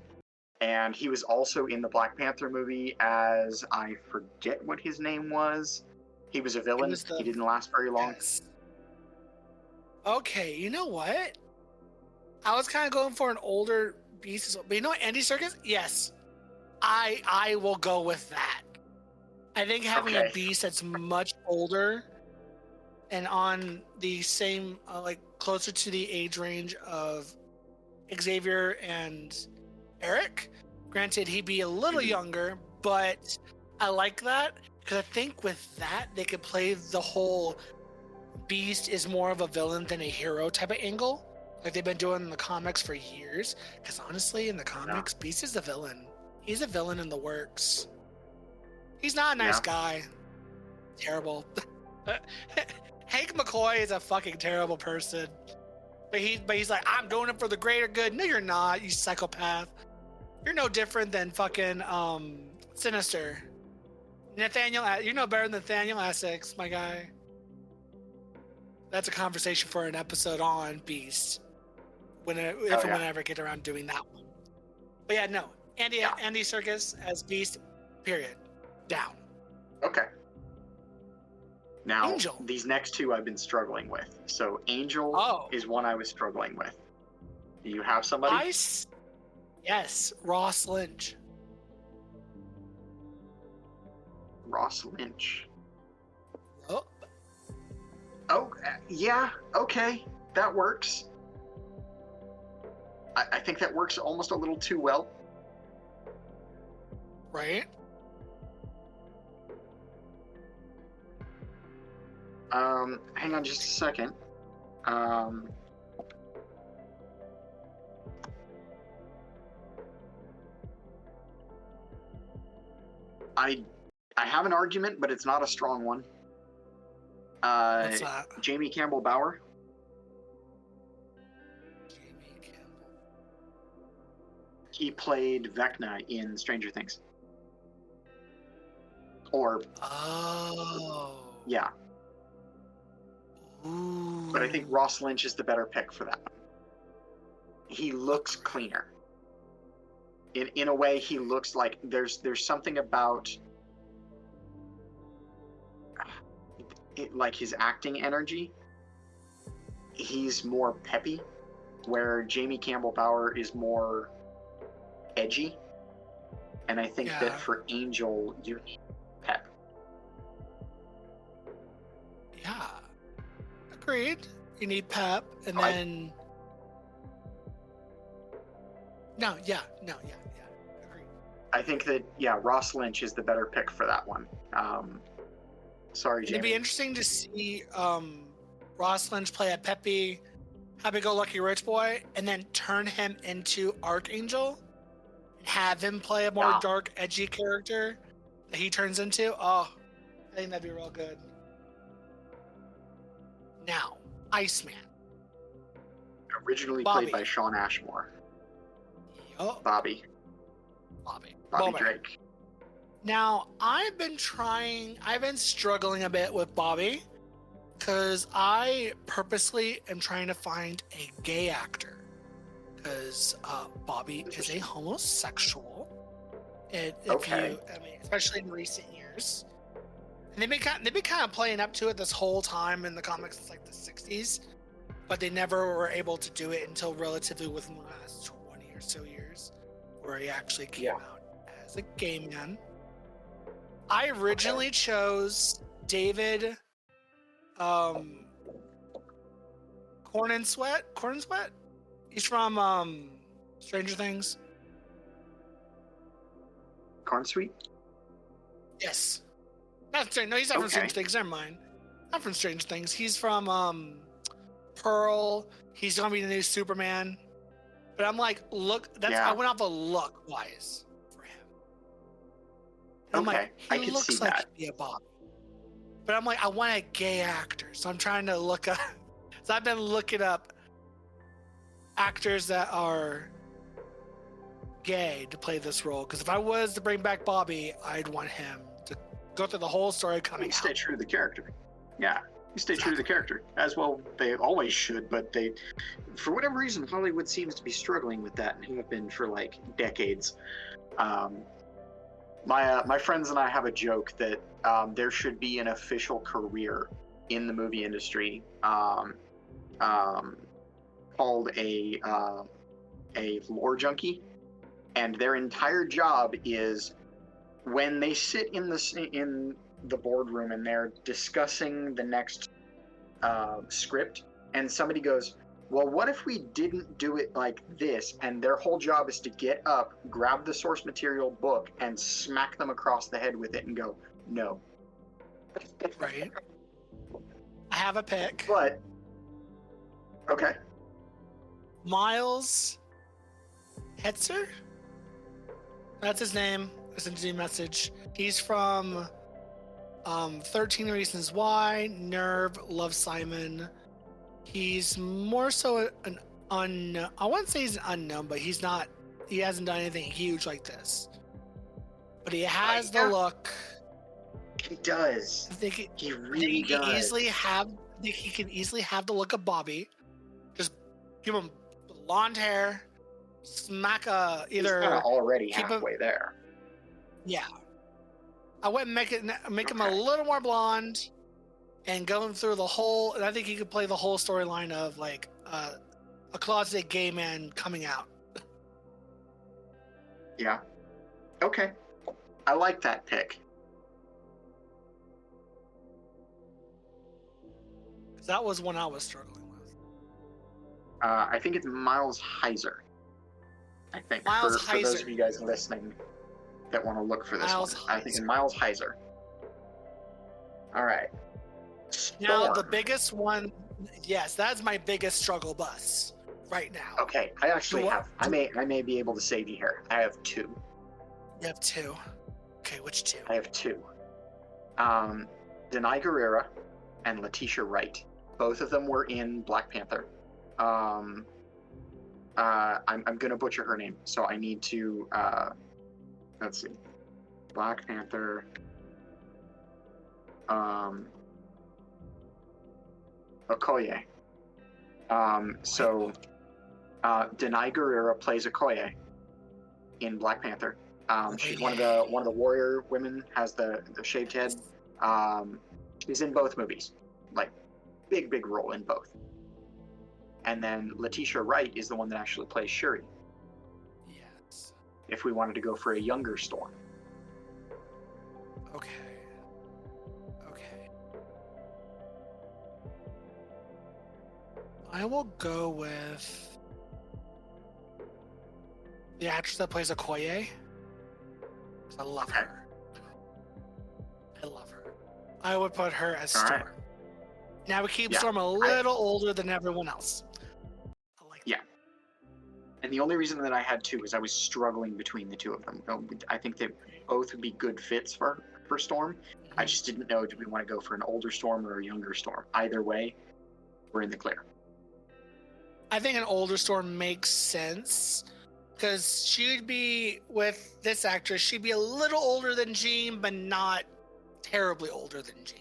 And he was also in the Black Panther movie as, I forget what his name was. He was a villain. He didn't last very long. Yes. Okay, you know what? I was kind of going for an older Beast, but you know what, Andy Serkis? Yes, I will go with that. I think having a Beast that's much older and on the same, closer to the age range of Xavier and Eric. Granted, he'd be a little younger, but I like that because I think with that they could play the whole Beast is more of a villain than a hero type of angle, like they've been doing in the comics for years. Because honestly, in the comics, Beast is a villain. He's a villain in the works. He's not a nice guy. Terrible. Hank McCoy is a fucking terrible person. But he's like, I'm doing it for the greater good. No, you're not, you psychopath. You're no different than fucking Sinister. You're no better than Nathaniel Essex, my guy. That's a conversation for an episode on Beast. If and when I ever get around doing that one. But yeah, no. Andy Serkis as Beast, period. Down. Okay. Now, Angel. these next two I've been struggling with. So Angel is one I was struggling with. Do you have somebody? Yes, Ross Lynch. Ross Lynch. Oh, yeah, okay. That works. I think that works almost a little too well. Right? Hang on just a second. I have an argument, but it's not a strong one. What's that? Jamie Campbell Bower. Jamie Campbell. He played Vecna in Stranger Things. Or yeah. Ooh. But I think Ross Lynch is the better pick for that one. He looks cleaner. In a way, he looks like there's something about like his acting energy. He's more peppy, where Jamie Campbell Bower is more edgy. And I think that for Angel, you need pep. Yeah. Agreed. You need pep, and then... No, yeah. Agreed. I think that, Ross Lynch is the better pick for that one. Sorry, Jamie. It'd be interesting to see Ross Lynch play a peppy, happy-go-lucky rich boy, and then turn him into Archangel, and have him play a more dark, edgy character that he turns into. Oh, I think that'd be real good. Now, Iceman. Originally played by Shawn Ashmore. Yup. Bobby Bobby Drake. Now, I've been struggling a bit with Bobby because I purposely am trying to find a gay actor because Bobby is a homosexual. Especially in recent years. And they've been kind of playing up to it this whole time in the comics since like the 60s, but they never were able to do it until relatively within the last 20 or so years, where he actually came out as a gay man. I originally chose David Corn and Sweat. He's from Stranger Things. Corn Sweet? Yes. No, he's not from Stranger Things. Never mind. Not from Stranger Things. He's from Pearl. He's gonna be the new Superman. But I'm like, I went off a look wise for him. And I'm like, he looks like he'd be a Bob. But I'm like, I want a gay actor, so I'm trying to look up. So I've been looking up actors that are gay to play this role. Because if I was to bring back Bobby, I'd want him to go through the whole story coming out. Stay true to the character. Yeah, you stay true to the character. As well, they always should, but they, for whatever reason, Hollywood seems to be struggling with that and have been for like decades. My friends and I have a joke that there should be an official career in the movie industry called a lore junkie, and their entire job is when they sit in the boardroom and they're discussing the next script, and somebody goes, well, what if we didn't do it like this? And their whole job is to get up, grab the source material book, and smack them across the head with it and go, no. Right. I have a pick. But, okay. Miles Hetzer? That's his name. I sent you a message. He's from 13 Reasons Why, Nerve, Love Simon. He's more so an unknown. I wouldn't say he's an unknown, but he hasn't done anything huge like this. But he has the look. He does. I think he really does. He can easily have the look of Bobby. Just give him blonde hair, smack either. He's kind of already halfway there. Yeah. I went and make him a little more blonde, and going through the whole. And I think he could play the whole storyline of like a closeted gay man coming out. Yeah. Okay. I like that pick. That was one I was struggling with. I think it's Miles Heiser. I think for those of you guys listening that want to look for this one, I think it's Miles Heiser. All right. Now the biggest one, yes, that's my biggest struggle bus right now. Okay, I actually have. I may be able to save you here. I have two. You have two. Okay, which two? I have two. Denai Guerrera and Letitia Wright. Both of them were in Black Panther. I'm gonna butcher her name, so I need to let's see. Black Panther. Okoye. Denai Guerrera plays Okoye in Black Panther. She's one of the warrior women, has the shaved head. She's in both movies, like big role in both. And then Letitia Wright is the one that actually plays Shuri. Yes. If we wanted to go for a younger Storm. Okay. I will go with the actress that plays Okoye. I love her. I would put her as Storm. Right. Now we keep Storm a little older than everyone else. I like that. Yeah. And the only reason that I had two is I was struggling between the two of them. I think they both would be good fits for Storm. Mm-hmm. I just didn't know, do we want to go for an older Storm or a younger Storm? Either way, we're in the clear. I think an older Storm makes sense. because she'd be with this actress. She'd be a little older than Jean, but not terribly older than Jean.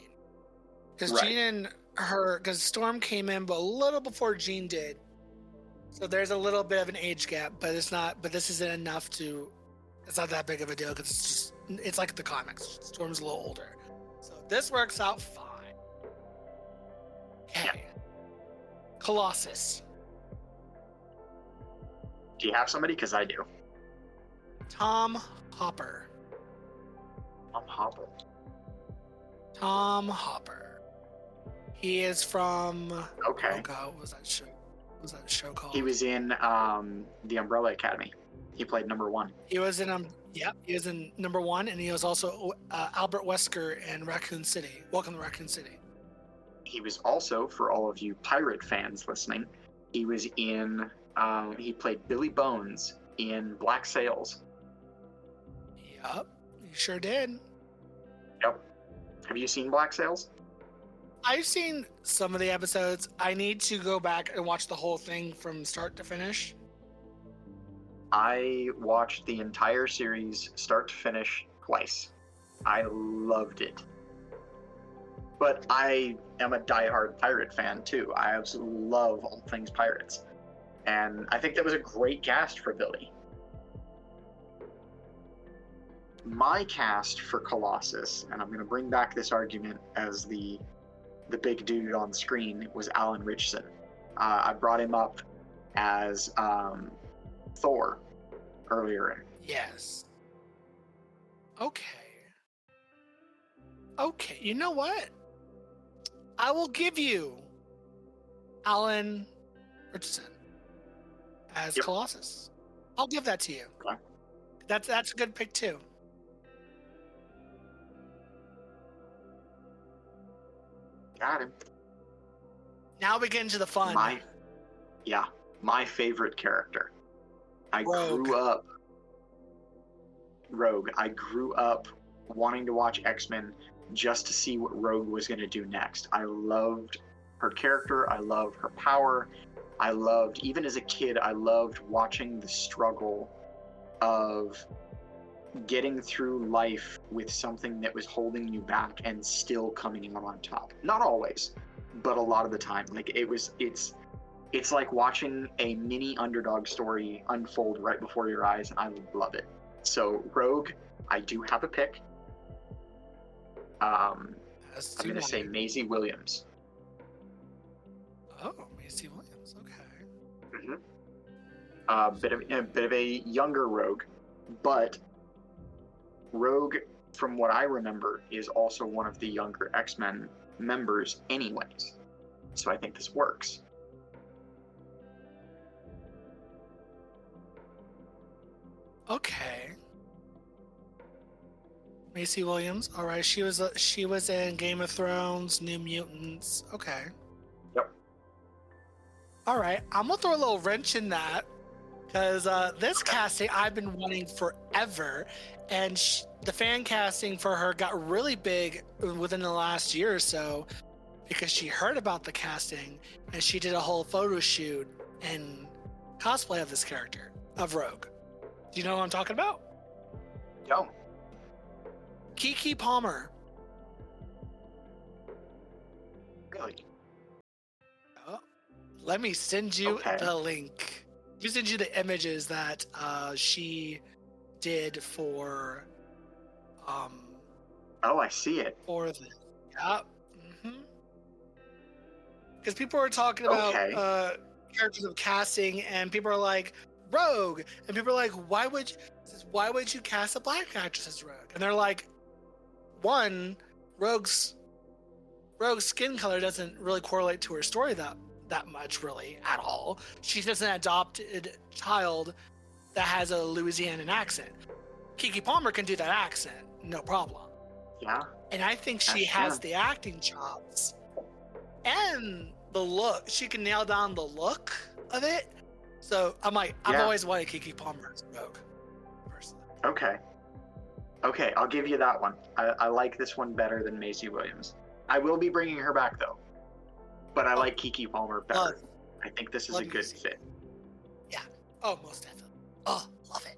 Because Right. Jean and her, because Storm came in, but a little before Jean did. So there's a little bit of an age gap, but it's not. But this isn't enough to. It's not that big of a deal because it's just. It's like the comics. Storm's a little older, so this works out fine. Okay. Colossus. Do you have somebody? Because I do. Tom Hopper. I'm Hopper. Tom Hopper. He is from. Okay. Oh God, what was that show? What was that show called? He was in the Umbrella Academy. He played number 1. He was in he was in number 1, and he was also Albert Wesker in Raccoon City. Welcome to Raccoon City. He was also, for all of you pirate fans listening, he was in. He played Billy Bones in Black Sails. Yup, he sure did. Yep. Have you seen Black Sails? I've seen some of the episodes. I need to go back and watch the whole thing from start to finish. I watched the entire series start to finish twice. I loved it. But I am a diehard pirate fan too. I absolutely love all things pirates. And I think that was a great cast for Billy. My cast for Colossus, and I'm going to bring back this argument as the big dude on screen, was Alan Ritchson. I brought him up as Thor earlier. Yes. Okay. Okay, you know what? I will give you Alan Richardson as Yep. Colossus. I'll give that to you. Okay. That's a good pick too. Got him. Now we get into the fun. My favorite character. Rogue. Rogue. I grew up wanting to watch X-Men just to see what Rogue was going to do next. I loved her character. I loved her power. Even as a kid, I loved watching the struggle of getting through life with something that was holding you back and still coming out on top. Not always, but a lot of the time. Like it's like watching a mini underdog story unfold right before your eyes, and I love it. So Rogue, I do have a pick. I'm going to say Maisie Williams. Oh, Maisie Williams. Okay. Mm-hmm. A bit of a younger Rogue, but Rogue, from what I remember, is also one of the younger X-Men members anyways. So I think this works. Okay. Maisie Williams. All right. She was in Game of Thrones, New Mutants. Okay. Yep. All right. I'm gonna throw a little wrench in that because this casting I've been wanting forever, and the fan casting for her got really big within the last year or so because she heard about the casting and she did a whole photo shoot and cosplay of this character of Rogue. Do you know what I'm talking about? Yo. Keke Palmer. Really? Oh, let me send you the link. You send you the images that she did for. Oh, I see it. For the. Yeah. Because people are talking about characters of casting, and people are like Rogue, and people are like, why would you cast a black actress as Rogue? And they're like, one, Rogue's skin color doesn't really correlate to her story that much, really, at all. She's just an adopted child that has a Louisianan accent. Keke Palmer can do that accent, no problem. Yeah. And I think she has the acting chops and the look. She can nail down the look of it. So I'm like, I've always wanted Keke Palmer as Rogue, personally. Okay, I'll give you that one. I like this one better than Maisie Williams. I will be bringing her back though, but I like Keke Palmer better. I think this is a good fit. Yeah. Oh, most definitely. Oh, love it.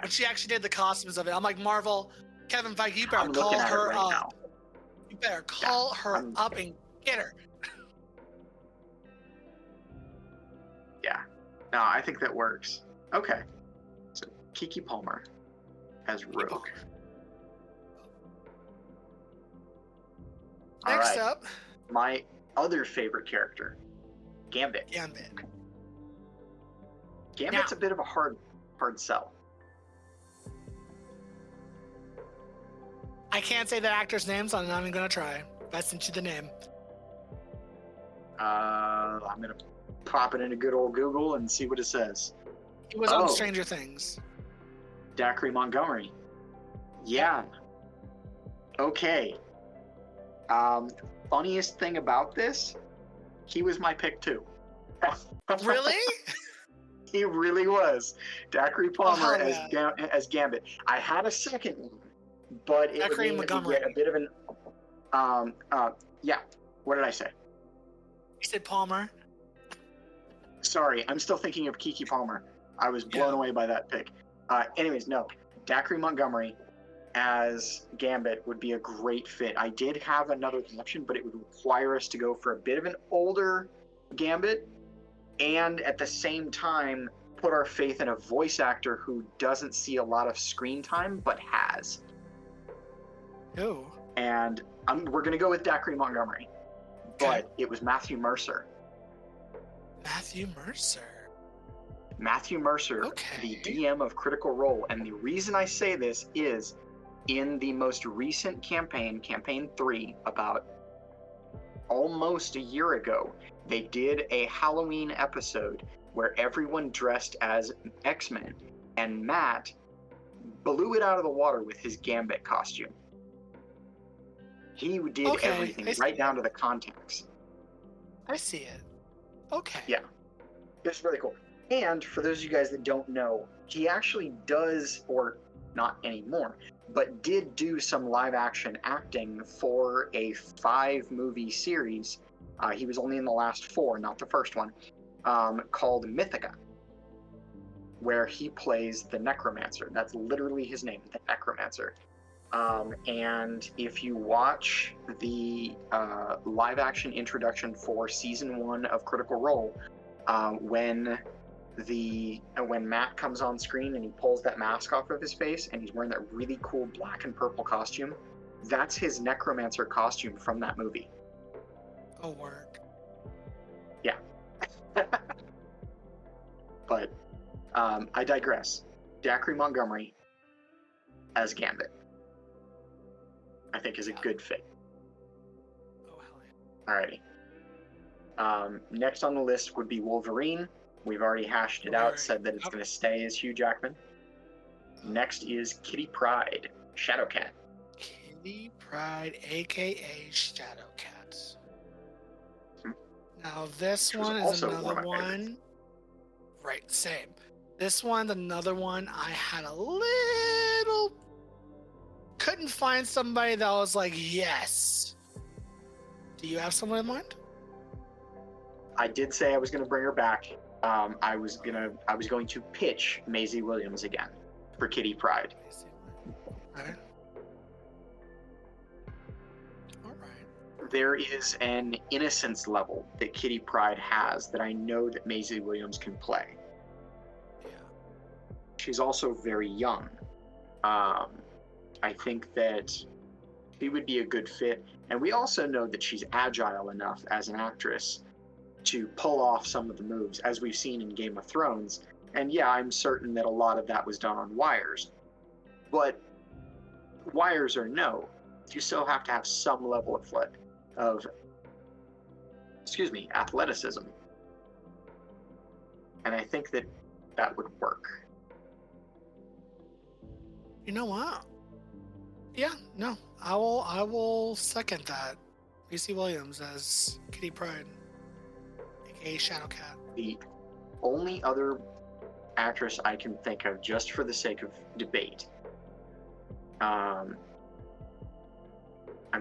When she actually did the costumes of it, I'm like, Marvel, Kevin Feige, you better I'm call looking at it her right up. now. You better call her I'm- up and get her. Yeah. No, I think that works. Okay. So Kiki Palmer as Rogue. All Next right. up, My other favorite character, Gambit. Gambit. Gambit's Now- a bit of a hard sell. I can't say the actor's name, so I'm not even gonna try. I sent you the name. I'm gonna pop it into good old Google and see what it says. He was on Oh. Stranger Things. Dacre Montgomery. Yeah. Okay. Funniest thing about this, he was my pick too. Really? He really was. Dacre Palmer hell yeah. as Gambit. I had a second one, but it would Dacre mean we Montgomery. get a bit of an yeah. What did I say? You said Palmer. Sorry, I'm still thinking of Kiki Palmer. I was blown Yeah. away by that pick. Anyways, no. Dacre Montgomery as Gambit would be a great fit. I did have another option, but it would require us to go for a bit of an older Gambit and at the same time put our faith in a voice actor who doesn't see a lot of screen time but has. Who? And we're going to go with Dacre Montgomery, but it was Matthew Mercer. Matthew Mercer. Matthew Mercer, Okay. the DM of Critical Role. And the reason I say this is in the most recent campaign, Campaign 3, about almost a year ago, they did a Halloween episode where everyone dressed as X-Men, and Matt blew it out of the water with his Gambit costume. He did Okay, everything, I see right down to the contacts. I see it. Okay. Yeah. It's really cool. And for those of you guys that don't know, he actually does, or not anymore, but did do some live action acting for a 5-movie series. He was only in the last 4, not the first one, called Mythica, where he plays the Necromancer. That's literally his name, the Necromancer. And if you watch the live action introduction for season 1 of Critical Role, when Matt comes on screen and he pulls that mask off of his face and he's wearing that really cool black and purple costume, that's his Necromancer costume from that movie. Oh, work. Yeah. But I digress. Dacre Montgomery as Gambit, I think, is a good fit. Oh, hell yeah. Alrighty. Next on the list would be Wolverine. We've already hashed it out, Right. said that it's Yep. going to stay as Hugh Jackman. Next is Kitty Pryde, Shadowcat. Kitty Pryde, aka Shadowcat. Now this Which was one is also one another of my favorites. one. Right, same. This one's another one I had a little. Couldn't find somebody that was like, yes. Do you have someone in mind? I did say I was going to bring her back. I was going to pitch Maisie Williams again for Kitty Pryde. Alright. Alright. There is an innocence level that Kitty Pryde has that I know that Maisie Williams can play. Yeah. She's also very young. I think that she would be a good fit. And we also know that she's agile enough as an actress to pull off some of the moves, as we've seen in Game of Thrones. And yeah, I'm certain that a lot of that was done on wires. But wires or no, you still have to have some level of athleticism. And I think that that would work. You know what? Yeah, no. I will second that. Maisie Williams as Kitty Pryde, aka Shadowcat. The only other actress I can think of, just for the sake of debate, I'm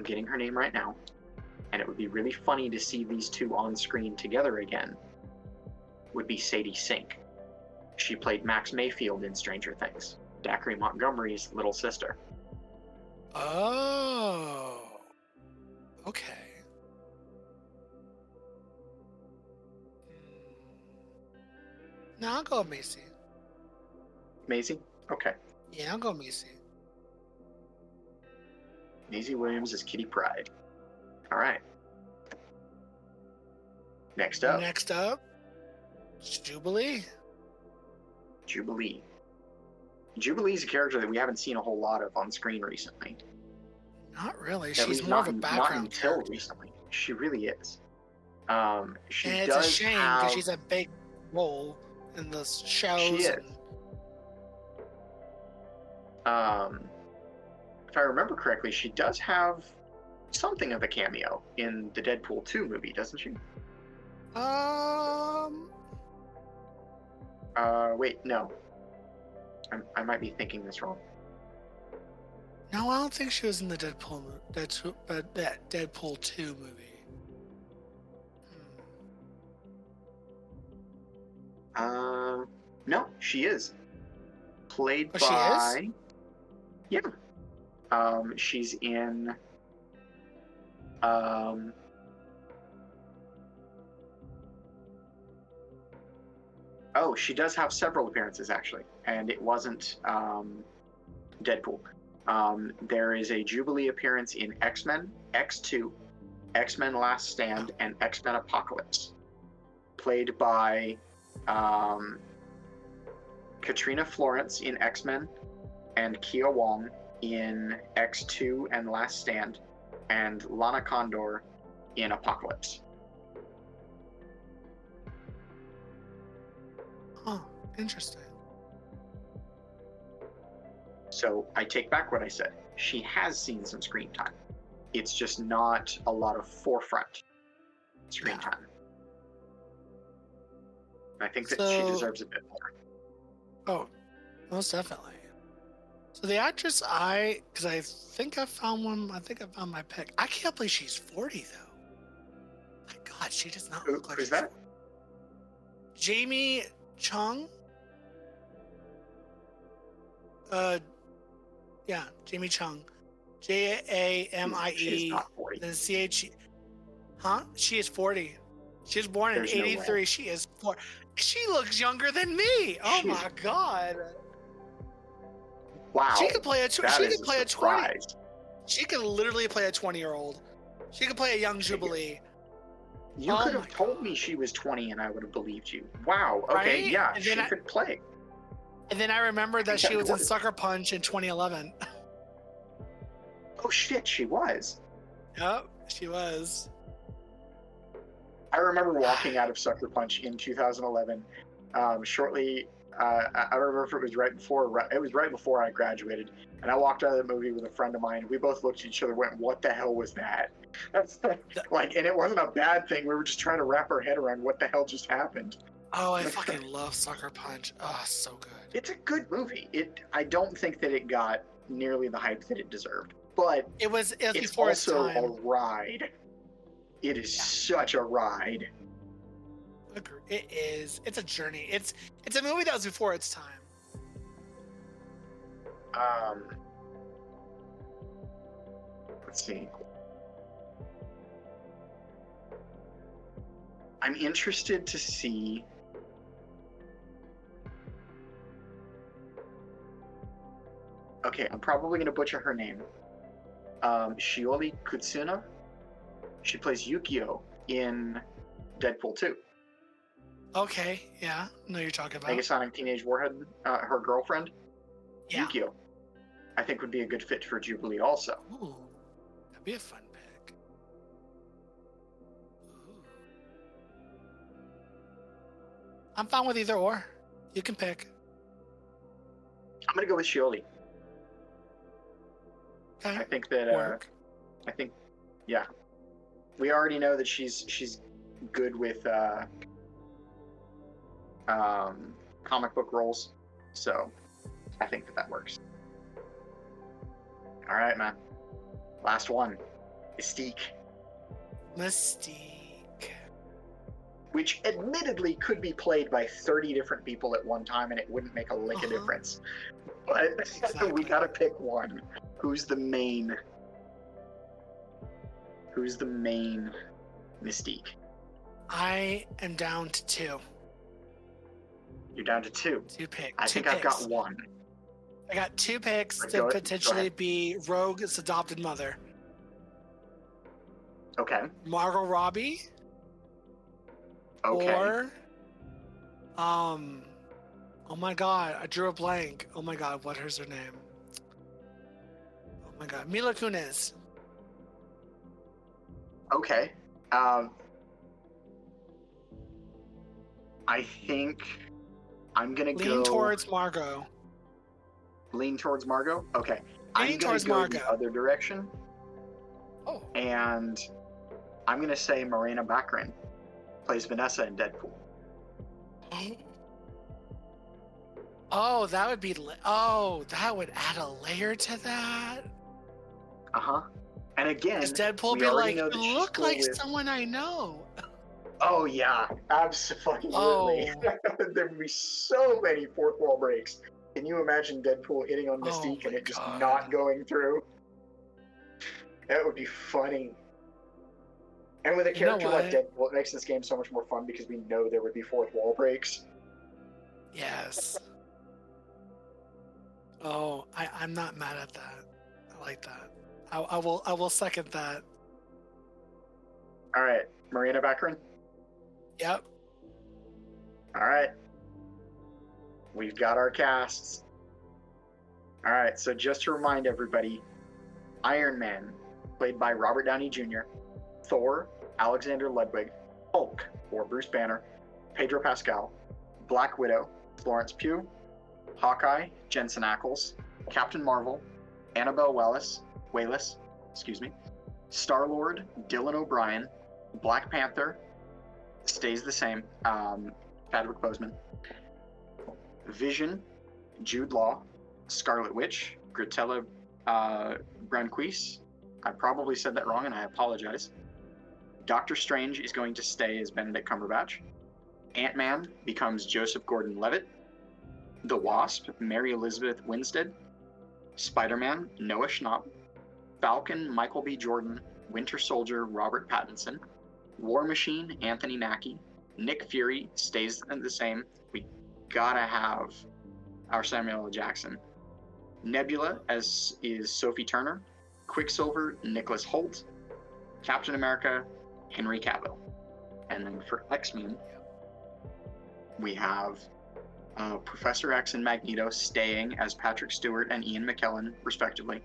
getting her name right now, and it would be really funny to see these two on screen together again, would be Sadie Sink. She played Max Mayfield in Stranger Things, Dacre Montgomery's little sister. Oh. Okay. No, I'll go with Macy. Maisie? Okay. Yeah, I'll go Macy. Maisie Williams is Kitty Pryde. All right. Next up, Next up, Jubilee. Jubilee. Jubilee's a character that we haven't seen a whole lot of on screen recently. Not really. At She's least more not, of a not background until character. recently. She really is. She And it's does a shame have. because she's a big role in the shows. She is. And If I remember correctly, she does have something of a cameo in the Deadpool 2 movie, doesn't she? Wait, no. I might be thinking this wrong. No, I don't think she was in the Deadpool 2 movie. No, she is. Played Oh, by. she is? Yeah. She's in. Oh, she does have several appearances actually, and it wasn't Deadpool. There is a Jubilee appearance in X-Men, X2, X-Men Last Stand, and X-Men Apocalypse, played by Katrina Florence in X-Men, and Kia Wong in X2 and Last Stand, and Lana Condor in Apocalypse. Oh, interesting. So I take back what I said. She has seen some screen time. It's just not a lot of forefront screen Yeah. time. I think that she deserves a bit more. Oh, most definitely. So the actress because I think I found one. I think I found my pick. I can't believe she's 40 though. My God, she does not look like Who's she's that? 40. Jamie Chung. Yeah, Jamie Chung. Jamie, She's not 40. then CH. Huh? She is 40. She was born There's in no way. 83. She is 4. She looks younger than me. Oh She's- my God. Wow. She could play a. that She is could play a 20. surprise. She could literally play a 20-year-old. She could play a young Jubilee. You Oh could my have told God. me she was 20 and I would have believed you. Wow. Okay. Right? Yeah, And she then could play. And then I remember that think she that was in would- Sucker Punch in 2011. Oh shit, she was. Yep, she was. I remember walking out of Sucker Punch in 2011. Shortly, I don't remember if it was right before. It was right before I graduated, and I walked out of the movie with a friend of mine. We both looked at each other, and went, "What the hell was that?" That's like, and it wasn't a bad thing. We were just trying to wrap our head around what the hell just happened. Oh, I fucking love Sucker Punch. Oh, so good. It's a good movie. I don't think that it got nearly the hype that it deserved, but It was it's before its also time. a ride. It is such a ride. It is. It's a journey. It's a movie that was before its time. Let's see. I'm interested to see. Okay, I'm probably going to butcher her name. Shioli Kutsuna. She plays Yukio in Deadpool 2. Okay, yeah. I know you're talking about. Negasonic Teenage Warhead, her girlfriend, Yeah. Yukio, I think would be a good fit for Jubilee also. Ooh, that'd be a fun pick. Ooh. I'm fine with either or. You can pick. I'm going to go with Shioli. Okay. I think that yeah. We already know that she's good with comic book roles, so I think that works. All right, man. Last one, Mystique. Mystique. which admittedly could be played by 30 different people at one time and it wouldn't make a lick of difference. But Exactly. we gotta pick one. Who's the main Mystique? I am down to 2. You're down to 2. 2 picks. I think I've got 1. I got 2 picks Go to ahead. potentially be Rogue's adopted mother. Okay. Margot Robbie Okay. or oh my god, I drew a blank. Oh my god, what is her name? Oh my god, Mila Kunis. Okay. I think I'm gonna Lean towards Margot. Lean towards Margot? Okay. I'm Lean gonna towards go Margot. the other direction, Oh. and I'm gonna say Morena Baccarin plays Vanessa in Deadpool. Oh, that would be. That would add a layer to that. And again, Because Deadpool we be already like, know that you she's look cool like with- someone I know. Oh yeah, absolutely. Oh. There would be so many fourth wall breaks. Can you imagine Deadpool hitting on Oh Mystique and my it just God. not going through? That would be funny. And with a You know character like what? Deadpool, it makes this game so much more fun because we know there would be fourth wall breaks. Yes. Oh, I'm not mad at that. I like that. I will second that. All right, Morena Baccarin. Yep. All right. We've got our casts. All right, so just to remind everybody, Iron Man, played by Robert Downey Jr., Thor, Alexander Ludwig, Hulk, or Bruce Banner, Pedro Pascal, Black Widow, Florence Pugh, Hawkeye, Jensen Ackles, Captain Marvel, Annabelle Wallis, Star-Lord, Dylan O'Brien, Black Panther, stays the same, Chadwick Boseman, Vision, Jude Law, Scarlet Witch, Gratella Branquis. I probably said that wrong and I apologize. Doctor Strange is going to stay as Benedict Cumberbatch. Ant-Man becomes Joseph Gordon-Levitt. The Wasp, Mary Elizabeth Winstead. Spider-Man, Noah Schnapp. Falcon, Michael B. Jordan. Winter Soldier, Robert Pattinson. War Machine, Anthony Mackie. Nick Fury stays the same. We gotta have our Samuel L. Jackson. Nebula is Sophie Turner. Quicksilver, Nicholas Hoult. Captain America, Henry Cavill. And then for X-Men, we have Professor X and Magneto staying as Patrick Stewart and Ian McKellen, respectively.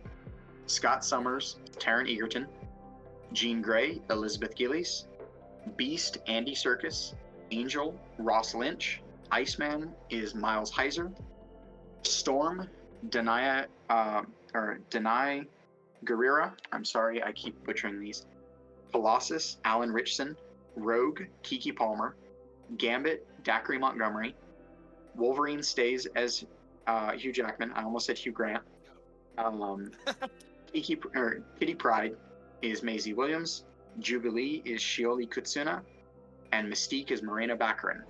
Scott Summers, Taron Egerton. Jean Grey, Elizabeth Gillies. Beast, Andy Serkis. Angel, Ross Lynch. Iceman is Miles Heiser. Storm, Denai Guerrera. I'm sorry, I keep butchering these. Colossus, Alan Richson. Rogue, Kiki Palmer. Gambit, Dacre Montgomery. Wolverine stays as Hugh Jackman. I almost said Hugh Grant. Kitty Pryde is Maisie Williams. Jubilee is Shioli Kutsuna. And Mystique is Morena Baccarin.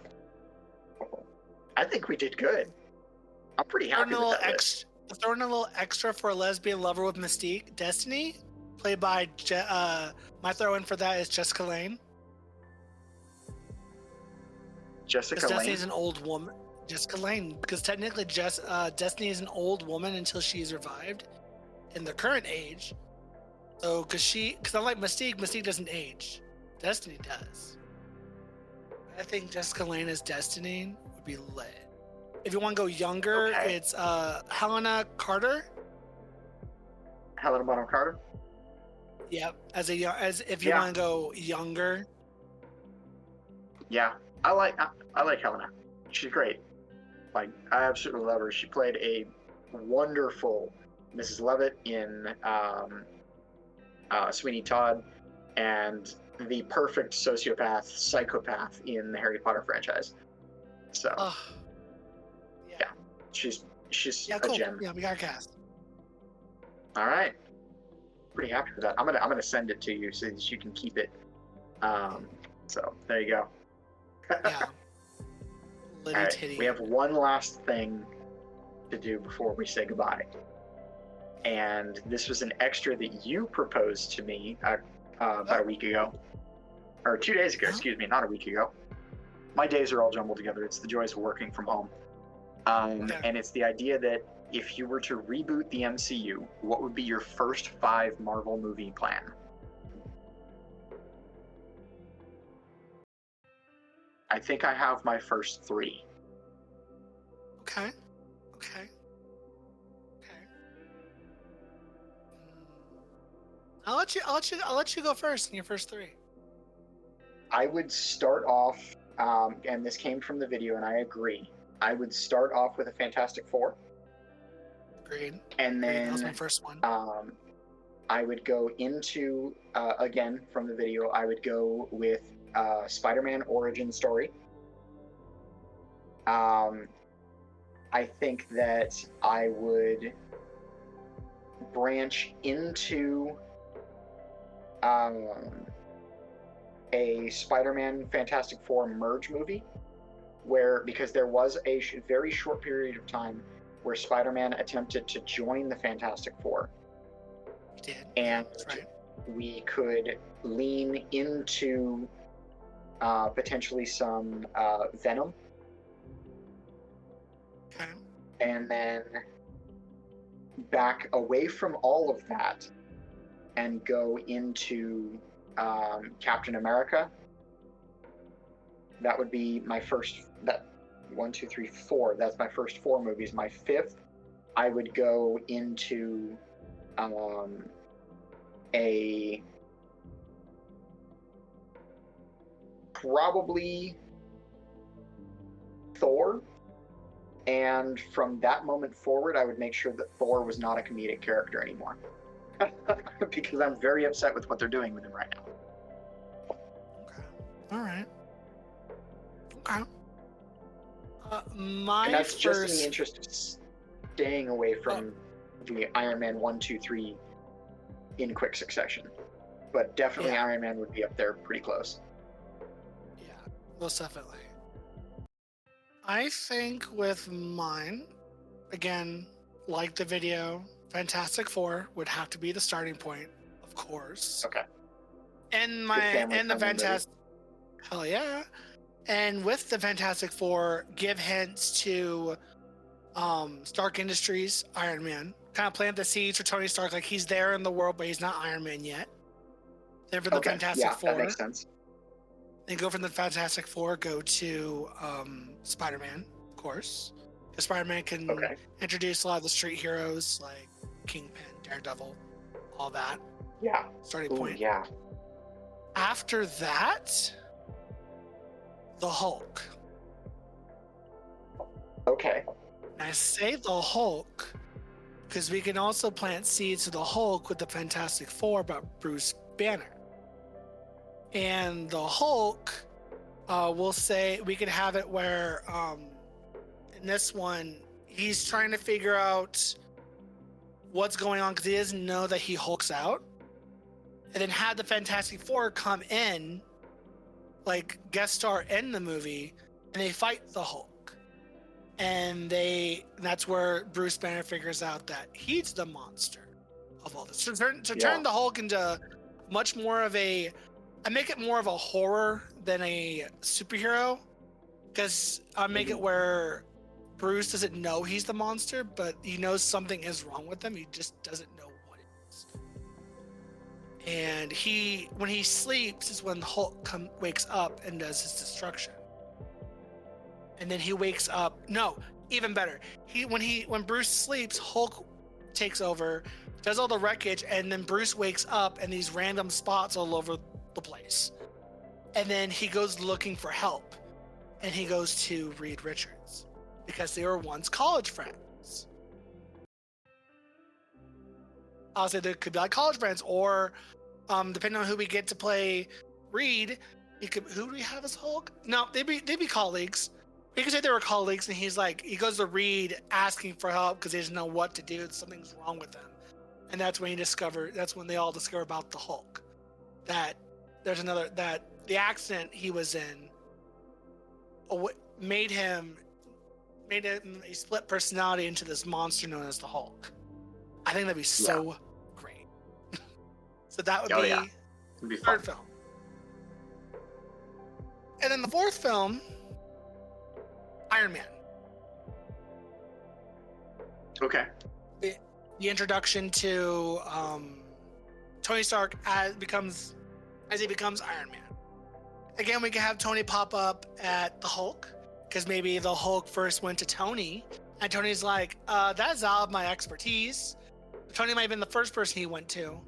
I think we did good. I'm pretty happy with that list. Throwing a little extra for a lesbian lover with Mystique. Destiny, played by my throw-in for that is Jessica Lange. Jessica Because Lange. Destiny is an old woman. Jessica Lange, because technically Destiny is an old woman until she's revived in the current age. So, because unlike Mystique doesn't age. Destiny does. I think Jessica Lange as Destiny would be lit. If you want to go younger, Okay. it's Helena Carter. Helena Bonham Carter. Yep, as if you Yeah. want to go younger. Yeah, I like Helena. She's great. Like, I absolutely love her. She played a wonderful Mrs. Levitt in Sweeney Todd, and the perfect psychopath in the Harry Potter franchise. So Oh, yeah, she's yeah, a cool. gem. Yeah, we got a cast. All right, pretty happy with that. I'm gonna send it to you so that you can keep it. So there you go. Yeah. All Litty right, titty. we have one last thing to do before we say goodbye. And this was an extra that you proposed to me about a week ago. Or 2 days ago, excuse me, not a week ago. My days are all jumbled together. It's the joys of working from home. Yeah. And it's the idea that if you were to reboot the MCU, what would be your first 5 Marvel movie plan? I think I have my first 3. Okay. Okay. Okay. I'll let you go first in your first 3. I would start off, and this came from the video, and I agree. I would start off with a Fantastic Four, Agreed. and That was then my first one. I would go into, again from the video, I would go with Spider-Man origin story. I think that I would branch into a Spider-Man Fantastic Four merge movie, because there was a very short period of time where Spider-Man attempted to join the Fantastic Four. He did. And That's right. we could lean into potentially some Venom, Okay. and then back away from all of that and go into Captain America. That would be my first. That 1, 2, 3, 4. That's my first 4 movies. My 5th, I would go into a probably Thor. And from that moment forward, I would make sure that Thor was not a comedic character anymore. Because I'm very upset with what they're doing with him right now. Okay. All right. Okay. And My that's just in first. the interest of staying away from the Iron Man 1, 2, 3 in quick succession. But definitely Yeah. Iron Man would be up there pretty close. Yeah, most definitely. I think with mine, again, like the video, Fantastic Four would have to be the starting point, of course. Okay. And Good family the friendly movie. Fantastic, hell yeah. And with the Fantastic Four, give hints to Stark Industries, Iron Man. Kind of plant the seeds for Tony Stark, like he's there in the world, but he's not Iron Man yet. Then for the Okay, Fantastic yeah, Four, that makes sense. then go from the Fantastic Four, go to Spider-Man, of course. Because Spider-Man can Okay. introduce a lot of the street heroes like Kingpin, Daredevil, all that. Yeah. Starting Ooh, point. yeah. After that, the Hulk. Okay. And I say the Hulk because we can also plant seeds to the Hulk with the Fantastic Four about Bruce Banner. And the Hulk, we'll say we could have it where in this one, he's trying to figure out what's going on because he doesn't know that he Hulks out. And then have the Fantastic Four come in, like guest star in the movie, and they fight the Hulk. And that's where Bruce Banner figures out that he's the monster of all this. To turn the Hulk into much more of I make it more of a horror than a superhero, because I make it where Bruce doesn't know he's the monster, but he knows something is wrong with him. He just doesn't know what it is. And when he sleeps is when the Hulk wakes up and does his destruction. And then he wakes up. No, even better. When Bruce sleeps, Hulk takes over, does all the wreckage, and then Bruce wakes up and these random spots all over the place. And then he goes looking for help. And he goes to Reed Richards because they were once college friends. I'll say they could be like college friends, or depending on who we get to play Reed, who do we have as Hulk? No, they'd be colleagues. We could say they were colleagues, and he goes to Reed asking for help because he doesn't know what to do. Something's wrong with him. And that's when they all discover about the Hulk. That the accident he was in made him a split personality into this monster known as the Hulk. I think that'd be so great. So that would be It'd be the fun. third film. And then the fourth film, Iron Man. Okay. The introduction to Tony Stark as he becomes Iron Man. Again, we can have Tony pop up at the Hulk, because maybe the Hulk first went to Tony, and Tony's like, that's out of my expertise. Tony might have been the first person he went to.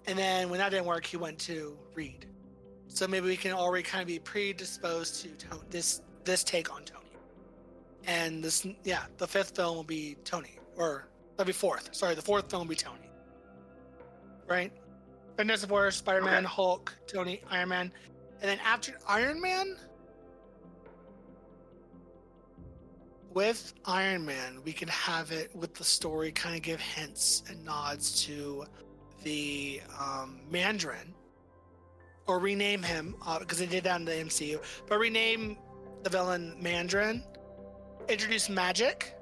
And then when that didn't work, he went to Reed. So maybe we can already kind of be predisposed to this take on Tony. And the fifth film will be Tony, or that'll be fourth. Sorry, the fourth film will be Tony. Right? Fantastic Four, Spider-Man, Okay. Hulk, Tony, Iron Man. And then after Iron Man, with Iron Man, we can have it with the story kind of give hints and nods to the Mandarin, or rename him, because they did that in the MCU, but rename the villain Mandarin, introduce magic,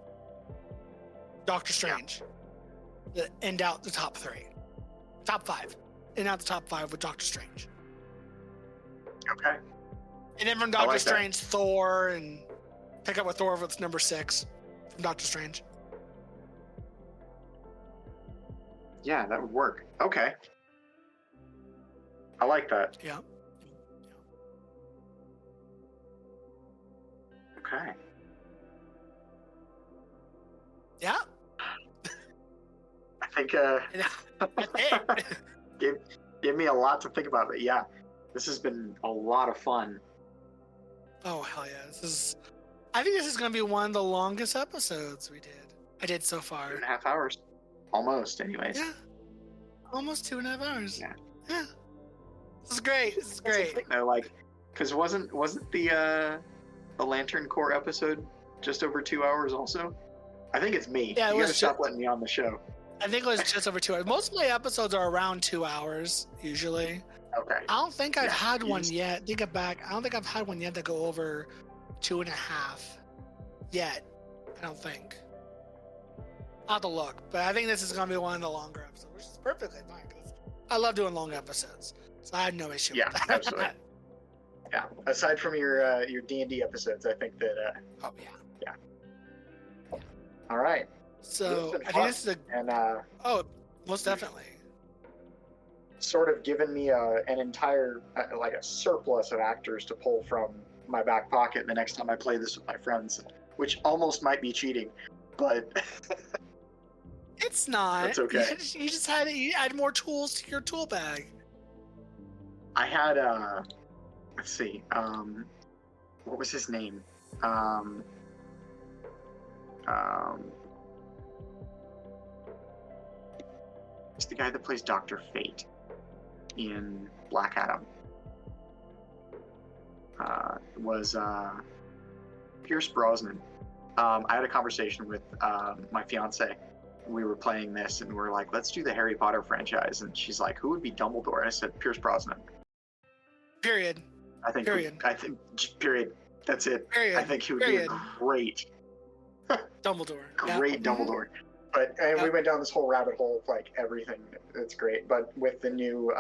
Doctor Strange, end out the top five, end out the top five with Doctor Strange. Okay. And then from I Doctor like that. Strange, Thor, and pick up with Thor with number 6 from Doctor Strange. Yeah, that would work. Okay. I like that. Yeah. Okay. Yeah. I think That's it. give me a lot to think about. But yeah, this has been a lot of fun. Oh, hell yeah. I think this is going to be one of the longest episodes I did so far. 2.5 hours. Almost, anyways. Yeah. Almost 2.5 hours. Yeah. Yeah. This is great. This is great. Like, because wasn't the Lantern Corps episode just over 2 hours also? I think it's me. Yeah, it you was gotta stop letting me on the show. I think it was just over 2 hours. Most of my episodes are around 2 hours, usually. Okay. I don't think I've had one just- yet. Think it back. I don't think I've had one yet that go over 2.5 yet. I don't think. I'll have to look, but I think this is going to be one of the longer episodes, which is perfectly fine because I love doing long episodes, so I have no issue Yeah, with that. absolutely. Yeah. Aside from your D&D episodes, I think that. Oh yeah. All right. So This has been I think fun. this is And oh, most definitely. sort of given me an entire like a surplus of actors to pull from my back pocket the next time I play this with my friends, which almost might be cheating, but It's not. That's okay. You just had you add more tools to your tool bag. I had let's see, what was his name? It's the guy that plays Dr. Fate in Black Adam. Was Pierce Brosnan. I had a conversation with my fiance. We were playing this and we're like, let's do the Harry Potter franchise. And she's like, who would be Dumbledore? And I said, Pierce Brosnan. Period. I think, Period. period. That's it. Period. I think he would Period. be a great, Dumbledore. Yeah. great Dumbledore. But and we went down this whole rabbit hole of like everything. It's great. But with the new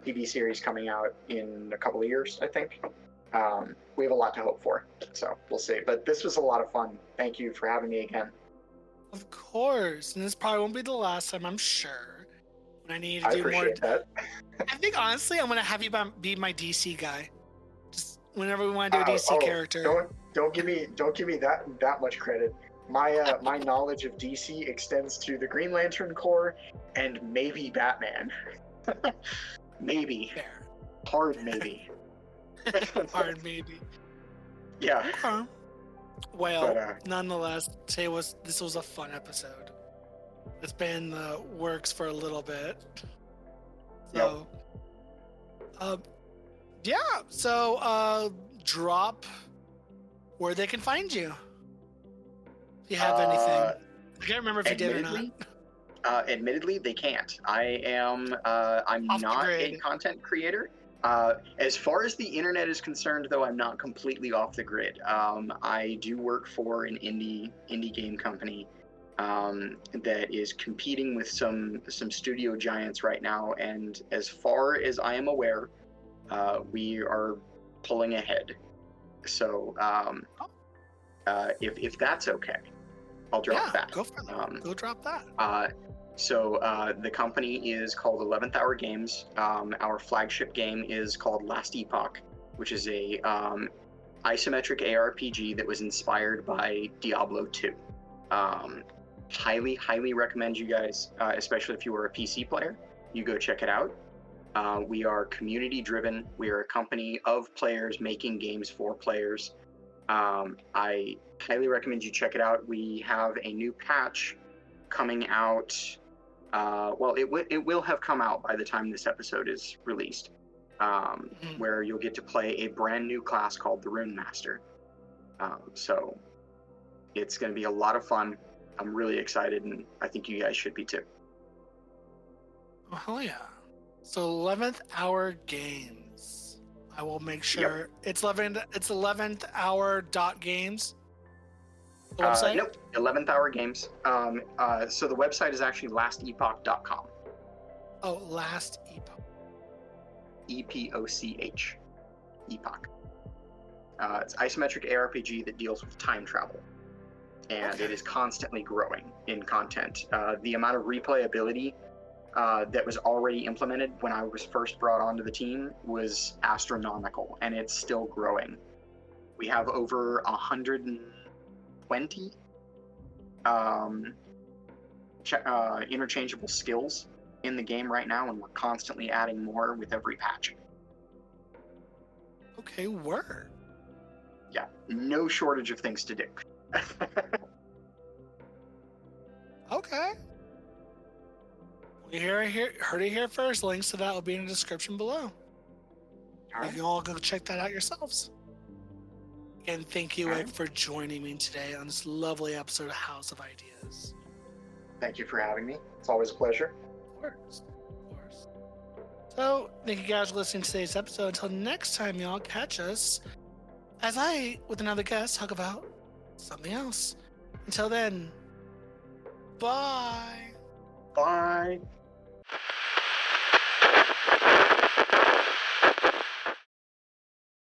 TV series coming out in a couple of years, I think, we have a lot to hope for. So we'll see. But this was a lot of fun. Thank you for having me again. Of course. And this probably won't be the last time, I'm sure. When I need to I do more. appreciate that. I think honestly, I'm gonna have you be my DC guy. Whenever we want to do a DC character. Don't give me that much credit. My my knowledge of DC extends to the Green Lantern Corps and maybe Batman. Maybe. Fair. Hard maybe. Hard maybe. Yeah. Okay. Well, But, nonetheless, this was a fun episode. It's been in the works for a little bit. So, yeah. So, drop where they can find you. If you have anything. I can't remember if you did or not. Admittedly, they can't. I'm Off the not a grid. content creator. As far as the internet is concerned, though, I'm not completely off the grid. I do work for an indie game company that is competing with some studio giants right now, and as far as I am aware, we are pulling ahead. So if that's okay, I'll drop that. Go for that. Go drop that. So the company is called 11th Hour Games. Our flagship game is called Last Epoch, which is a isometric ARPG that was inspired by Diablo 2. Highly recommend you guys, especially if you are a PC player, you go check it out. We are community driven. We are a company of players making games for players. I highly recommend you check it out. We have a new patch coming out. Well, it will have come out by the time this episode is released, where you'll get to play a brand new class called the Rune Master. So it's going to be a lot of fun. I'm really excited, and I think you guys should be too. Oh, hell yeah. So 11th Hour Games. I will make sure it's 11th hour.games. The website? Nope, 11th Hour Games. So the website is actually lastepoch.com. Oh, Last Epoch. EPOCH. Epoch. It's isometric ARPG that deals with time travel. And it is constantly growing in content. The amount of replayability that was already implemented when I was first brought onto the team was astronomical, and it's still growing. We have over 120 interchangeable skills in the game right now, and we're constantly adding more with every patch. Okay, word. Yeah, no shortage of things to do. Okay. You heard it here first. Links to that will be in the description below. You can all go check that out yourselves. And thank you, Wick, for joining me today on this lovely episode of House of Ideas. Thank you for having me. It's always a pleasure. Of course. So, thank you guys for listening to today's episode. Until next time, y'all, catch us as I, with another guest, talk about something else. Until then, bye. Bye.